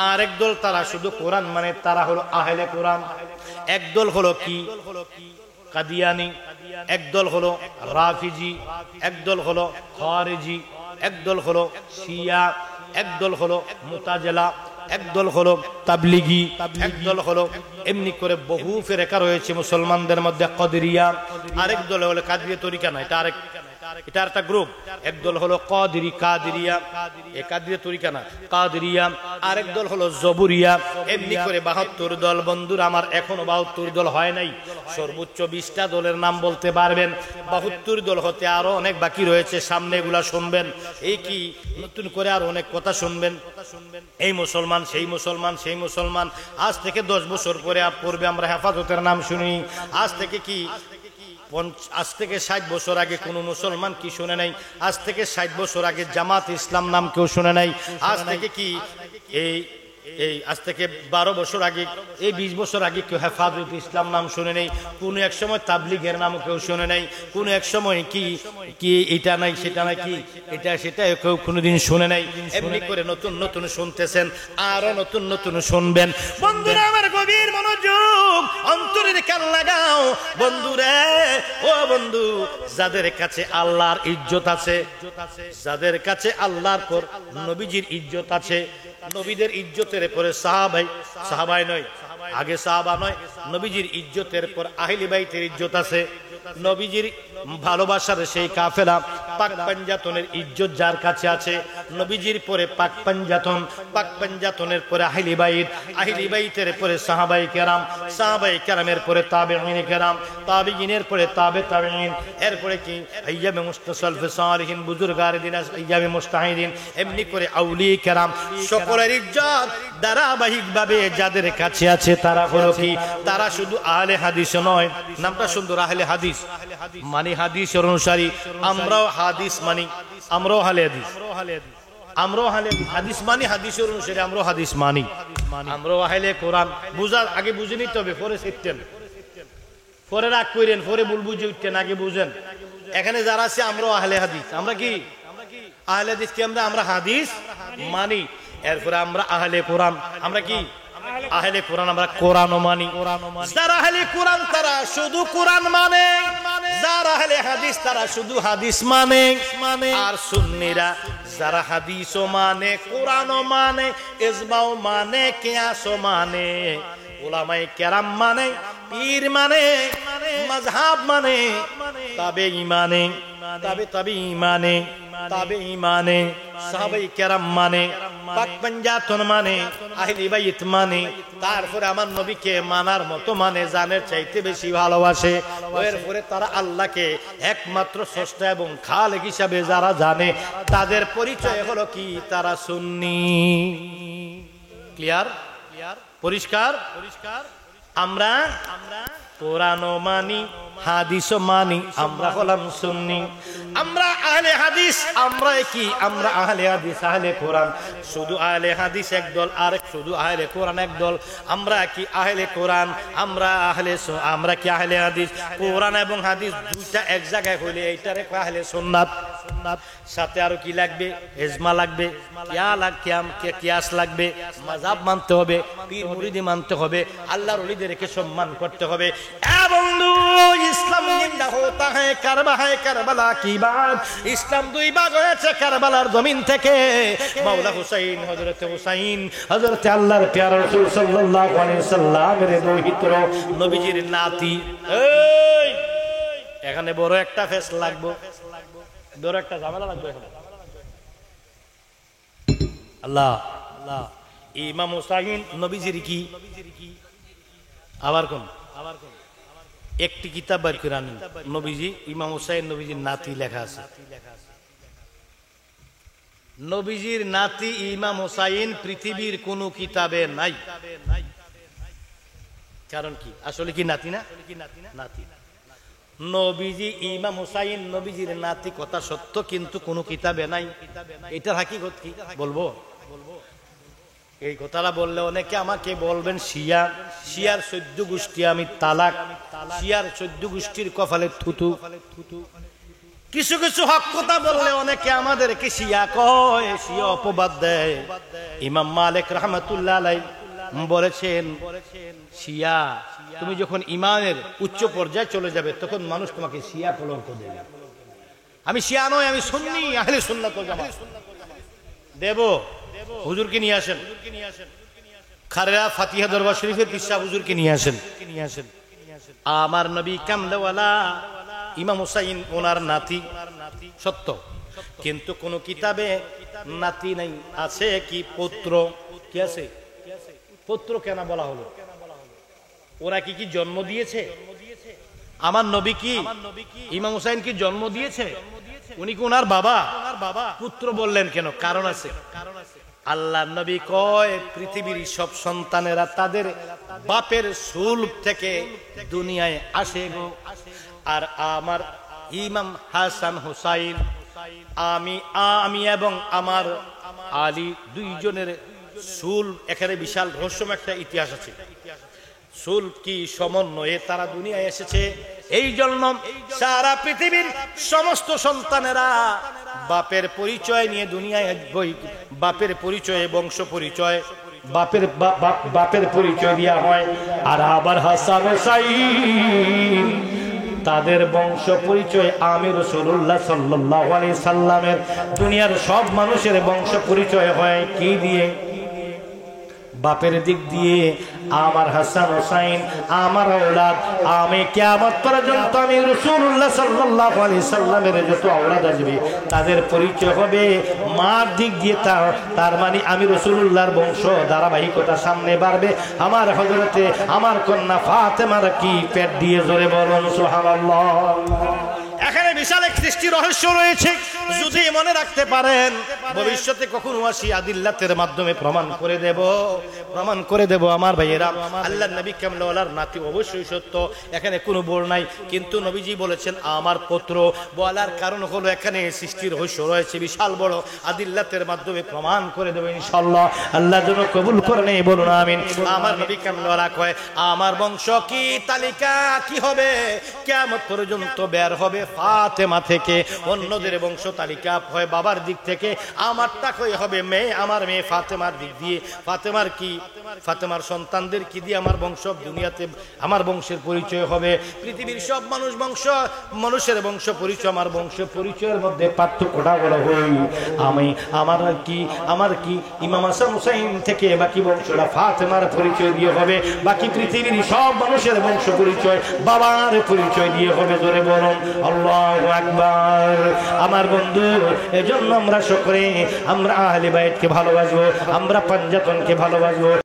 আর একদল তারা শুধু কোরআন মানে তারা হলো আহলে কোরআন। একদল হলো কি? কাদিয়ানি, একদল হলো রাফিজি, একদল হলো খারিজি, একদল হলো শিয়া, একদল হলো মুতাজিলা, একদল হলো তাবলিগি, একদল হলো এমনি করে বহু ফেরেকা রয়েছে মুসলমানদের মধ্যে কদরিয়া, আরেক দল হলো কাদরিয়া তরিকা না, এটা আরেক, এটা একটা গ্রুপ। একদল হলো কাদিরি, কাদিরিয়া, এই কাদিরিয়া তরিকা না, কাদিরিয়া। আরেক দল হলো জবুরিয়া। এমনি করে 72 দল। বন্ধুরা আমার, এখনো 72 দল হয় নাই। সর্বোচ্চ 20টা দলের নাম বলতে পারবেন। 72 দল হতে আরো অনেক বাকি রয়েছে, সামনে এগুলা শুনবেন। এই কি নতুন করে আর অনেক কথা শুনবেন। এই মুসলমান, সেই মুসলমান, সেই মুসলমান। আজ থেকে 10 বছর পরে পূর্বে আমরা হেফাজতের নাম শুনি। আজ থেকে কি, আজ থেকে 60 বছর আগে কোন মুসলমান কি শুনে নাই? আজ থেকে 60 বছর আগে জামাত ইসলাম নাম কেউ শুনে নাই? আজ থেকে কি আজ থেকে 12 বছর আগে, এই 20 বছর আগে কেউ হেফাজত ইসলাম নাম শুনে নেই? কোন এক সময় তাবলিগের নাম কেউ শুনে নাই? কোন এক সময় কি এটা নাই সেটা নাই, কি এটা সেটা কেউ কোনোদিন শুনে নাই? এমনি করে নতুন নতুন শুনতেছেন, আরো নতুন নতুন শুনবেন। বন্ধুরা আমার, গভীর মনোযোগ, অন্তরের কান লাগাও বন্ধুরে। ও বন্ধু, যাদের কাছে আল্লাহর ইজ্জত আছে, যাদের কাছে আল্লাহর পর নবীজির ইজ্জত আছে, নবীদের ইজ্জতের পরে সাহাবাই নয়, আগে সাহাবা নয়, নবীজির ইজ্জতের পর আহলে বাইতের ইজ্জত আছে। নবীজির ভালোবাসার সেই কাফেলা, পাক পাঞ্জাতনের ইজ্জত যার কাছে আছে, নবীজির পরে পাক পাঞ্জাতনের পরে আহলি বাইতের পরে সাহাবায়ে কেরামের পরে তাবেঈন কেরাম, তাবেঈনের পরে তাবেঈন, এরপরে কি আইয়ামে মুস্তাসালফে সালিহিন, বুজুর্গারে দিন, আইয়ামে মুস্তাহিদিন, এমনি করে আউলিয়া কেরাম সকলের ইজ্জত ধারাবাহিকভাবে যাদের কাছে আছে তারা হলো কি, তারা শুধু আহলে হাদিস নয়, নামটা সুন্দর আহলে হাদিস মানে হাদিসের অনুসারী। আমরাও হাদিস মানি, আমরাও আহলে হাদিস, আমরাও আহলে হাদিস মানি, হাদিসের অনুসারী আমরাও হাদিস মানি, আমরাও আহলে কোরআন। বুঝার আগে বুঝে নিতে হবে, পরে শিখতেন, পরে রাগ করেন, পরে ভুল বুঝে উঠতেন, আগে বুঝেন। এখানে যারা আছে আমরাও আহলে হাদিস, আমরা কি আহলে হাদিস, কি আমরা হাদিস মানি। এরপরে আমরা আহলে কোরআন, আমরা কি আহলে কোরআন, আমরা কোরআনও মানি। যারা আহলে কোরআন তারা শুধু কোরআন মানে, যারা আহলে হাদিস তারা শুধু হাদিস মানে। আর সুন্নিরা যারা হাদিসও মানে, কোরআনও মানে, ইজমাও মানে, কিয়াসও মানে, উলামায়ে কেরাম মানে, পীর মানে, মাযহাব মানে, তাবেঈ মানে, তাবেঈ মানে, তাবেঈ মানে, সাহাবায়ে কেরাম মানে, পাক পাঞ্জাতন মানে, আহলে বাইত মানে, তারপরে আমার নবীকে মানার মতো মানে, জানের চাইতে বেশি ভালোবাসে। এরপরে তারা আল্লাহকে একমাত্র স্রষ্টা এবং খালেক হিসাবে যারা জানে, তাদের পরিচয় হলো কি, তারা সুন্নি। ক্লিয়ার, পরিষ্কার। আমরা কোরআনও মানি, হাদিসও মানি, আমরা হলাম সুন্নি, আমরা আহলে হাদিস। আমরা কি, আমরা আহলে হাদিস, আহলে কোরআন। শুধু আহলে হাদিস একদল, আর শুধু আহলে কোরআন একদল। আমরা কি আহলে কোরআন, আমরা কি আহলে হাদিস। কোরআন এবং হাদিস দুইটা এক জায়গায় হইলে এইটারে আহলে সুন্নাত। সাথে আরো কি লাগবে, ইজমা লাগবে, কিয়াস লাগবে, মাযহাব মানতে হবে, পীর মুরিদি মানতে হবে, আল্লাহর ওলিদেরকে সম্মান করতে হবে। বন্ধু, ইসলাম জিন্দা হতা হ্যায় কারবালা কি বাত। ইসলাম দুই ভাগ হয়েছে কারবালার জমিন থেকে। মাওলা হুসাইন, হযরতে হুসাইন, হযরতে আল্লাহর প্যারা রাসূল সাল্লাল্লাহু আলাইহি ওয়াসাল্লামের দৌহিত্র, নবীজির নাতি। এই এখানে বড় একটা ফেস লাগবে, বড় একটা ঝামেলা লাগবে এখানে। আল্লাহ, ইমাম হুসাইন নবীজির কি, আবার কোন একটি কিতাব বের করে আনেন, নবীজি ইমাম হুসাইন নবীজির নাতি লেখা আছে। নবীজির নাতি ইমাম হুসাইন পৃথিবীর কোন কিতাবে নাই। কারণ কি, আসলে কি নাতি না, নাতি। নবীজি ইমাম হুসাইন নবীজির নাতি, কথা সত্য, কিন্তু কোন কিতাবে নাই। এটার হাকিকত কি বলবো? এই কথাটা বললে অনেকে আমাকে বলবেন শিয়ার 14 গোষ্ঠী আমি তালাক, শিয়ার 14 গোষ্ঠীর কপালে থুতু। কিছু কিছু হক কথা বললে অনেকে আমাদেরকে শিয়া কয়, শিয়া অপবাদ দেয়। ইমাম মালিক রাহমাতুল্লাহ আলাইহি বলেছেন, শিয়া তুমি যখন ইমানের উচ্চ পর্যায়ে চলে যাবে তখন মানুষ তোমাকে শিয়া কলঙ্ক দেবে। আমি শিয়া নই, আমি সুন্নি, আহলে সুন্নাত ওয়াল জামাত। দেব হুজুরকে নিয়ে আসেন, খারেরা ফাতিহা দরবার শরীফের পিসা হুজুরকে নিয়ে আসেন। আমার নবী কামলাওয়ালা ইমাম হুসাইন ওনার নাতি, সত্য, কিন্তু কোন কিতাবে নাতি নাই। আছে কি পুত্র, কি আছে পুত্র? কেন বলা হলো? ওরা কি জন্ম দিয়েছে? আমার নবী কি ইমাম হুসাইন কি জন্ম দিয়েছে? উনি কি ওনার বাবা? পুত্র বললেন কেন? কারণ আছে। আল্লাহ নবী কয়, পৃথিবীর সব সন্তানেরা তাদের বাপের সুলব থেকে দুনিয়ায় আসে গো। আর আমার ইমাম হাসান হুসাইন, আমি এবং আমার আলী দুইজনের সুল, এখানে বিশাল রহস্যময় একটা ইতিহাস আছে। সুল কি সমন্বয়ে তারা দুনিয়ায় এসেছে। এই জন্য সারা পৃথিবীর সমস্ত সন্তানেরা বাপের পরিচয় নিয়ে দুনিয়ায়, বাপের পরিচয়ে বংশ পরিচয়, বাপের পরিচয় দেওয়া হয়। আর আবার হাসান হুসাইন তাদের বংশ পরিচয় আমি রাসূলুল্লাহ সাল্লাল্লাহু আলাইহি সাল্লামের। দুনিয়ার সব মানুষের বংশ পরিচয় হয় কি দিয়ে? বাপের দিক দিয়ে আমার হাসান হোসাইন আমার আওলাদ, আমি কিয়ামত পর্যন্ত আমি রাসূলুল্লাহ সাল্লাল্লাহু আলাইহি সাল্লামের যত আওলাদ আসবে তাদের পরিচয় হবে মার দিক দিয়ে। তার মানে আমি রাসূলুল্লাহর বংশ ধারাবাহিকতা সামনে বাড়বে। আমার হযরতে আমার কন্যা ফাতেমার কি পেট দিয়ে জোরে বলুন সুবহানাল্লাহ। এখানে বিশাল এক সৃষ্টি রহস্য রয়েছে, যদি মনে রাখতে পারেন ভবিষ্যতে কখনো আসি আদিল্লাতের মাধ্যমে প্রমাণ করে দেব আমার ভাইয়েরা। আল্লাহর নবী কামলাওয়ালার নাতি অবশ্যই সত্য, এখানে কোনো বল নাই, কিন্তু নবীজি বলেছেন আমার পুত্র। বলার কারণ হলো এখানে সৃষ্টির রহস্য রয়েছে বিশাল বড়, আদিল্লাতের মাধ্যমে প্রমাণ করে দেব ইনশাআল্লাহ। আল্লাহ যেন কবুল করে নেই, বলুন আমিন। আমার নবী কামলাওয়ালা কয় আমার বংশ কি তালিকা কি হবে কিয়ামত পর্যন্ত বের হবে ফাতেমা থেকে। অন্যদের বংশ তালিকা হয় বাবার দিক থেকে, আমারটা কই হবে মেয়ে, আমার মেয়ে ফাতেমার দিক দিয়ে। ফাতেমার কি, ফাতেমার সন্তানদের কি দিয়ে আমার বংশ দুনিয়াতে আমার বংশের পরিচয় হবে। পৃথিবীর সব মানুষের বংশ পরিচয় আমার বংশ পরিচয়ের মধ্যে পার্থক্যটা বড় হই। আমার কি ইমাম হাসান হুসাইন থেকে বাকি বংশটা ফাতেমার পরিচয় দিয়ে হবে। বাকি পৃথিবীর সব মানুষের বংশ পরিচয় বাবার পরিচয় দিয়ে হবে। জোরে বলুন আল্লাহু আকবার। আমার বন্ধু, এজন্য আমরা সকলে আমরা আহলে বাইতকে ভালোবাসবো, আমরা পাঞ্জাতনকে ভালোবাসবো।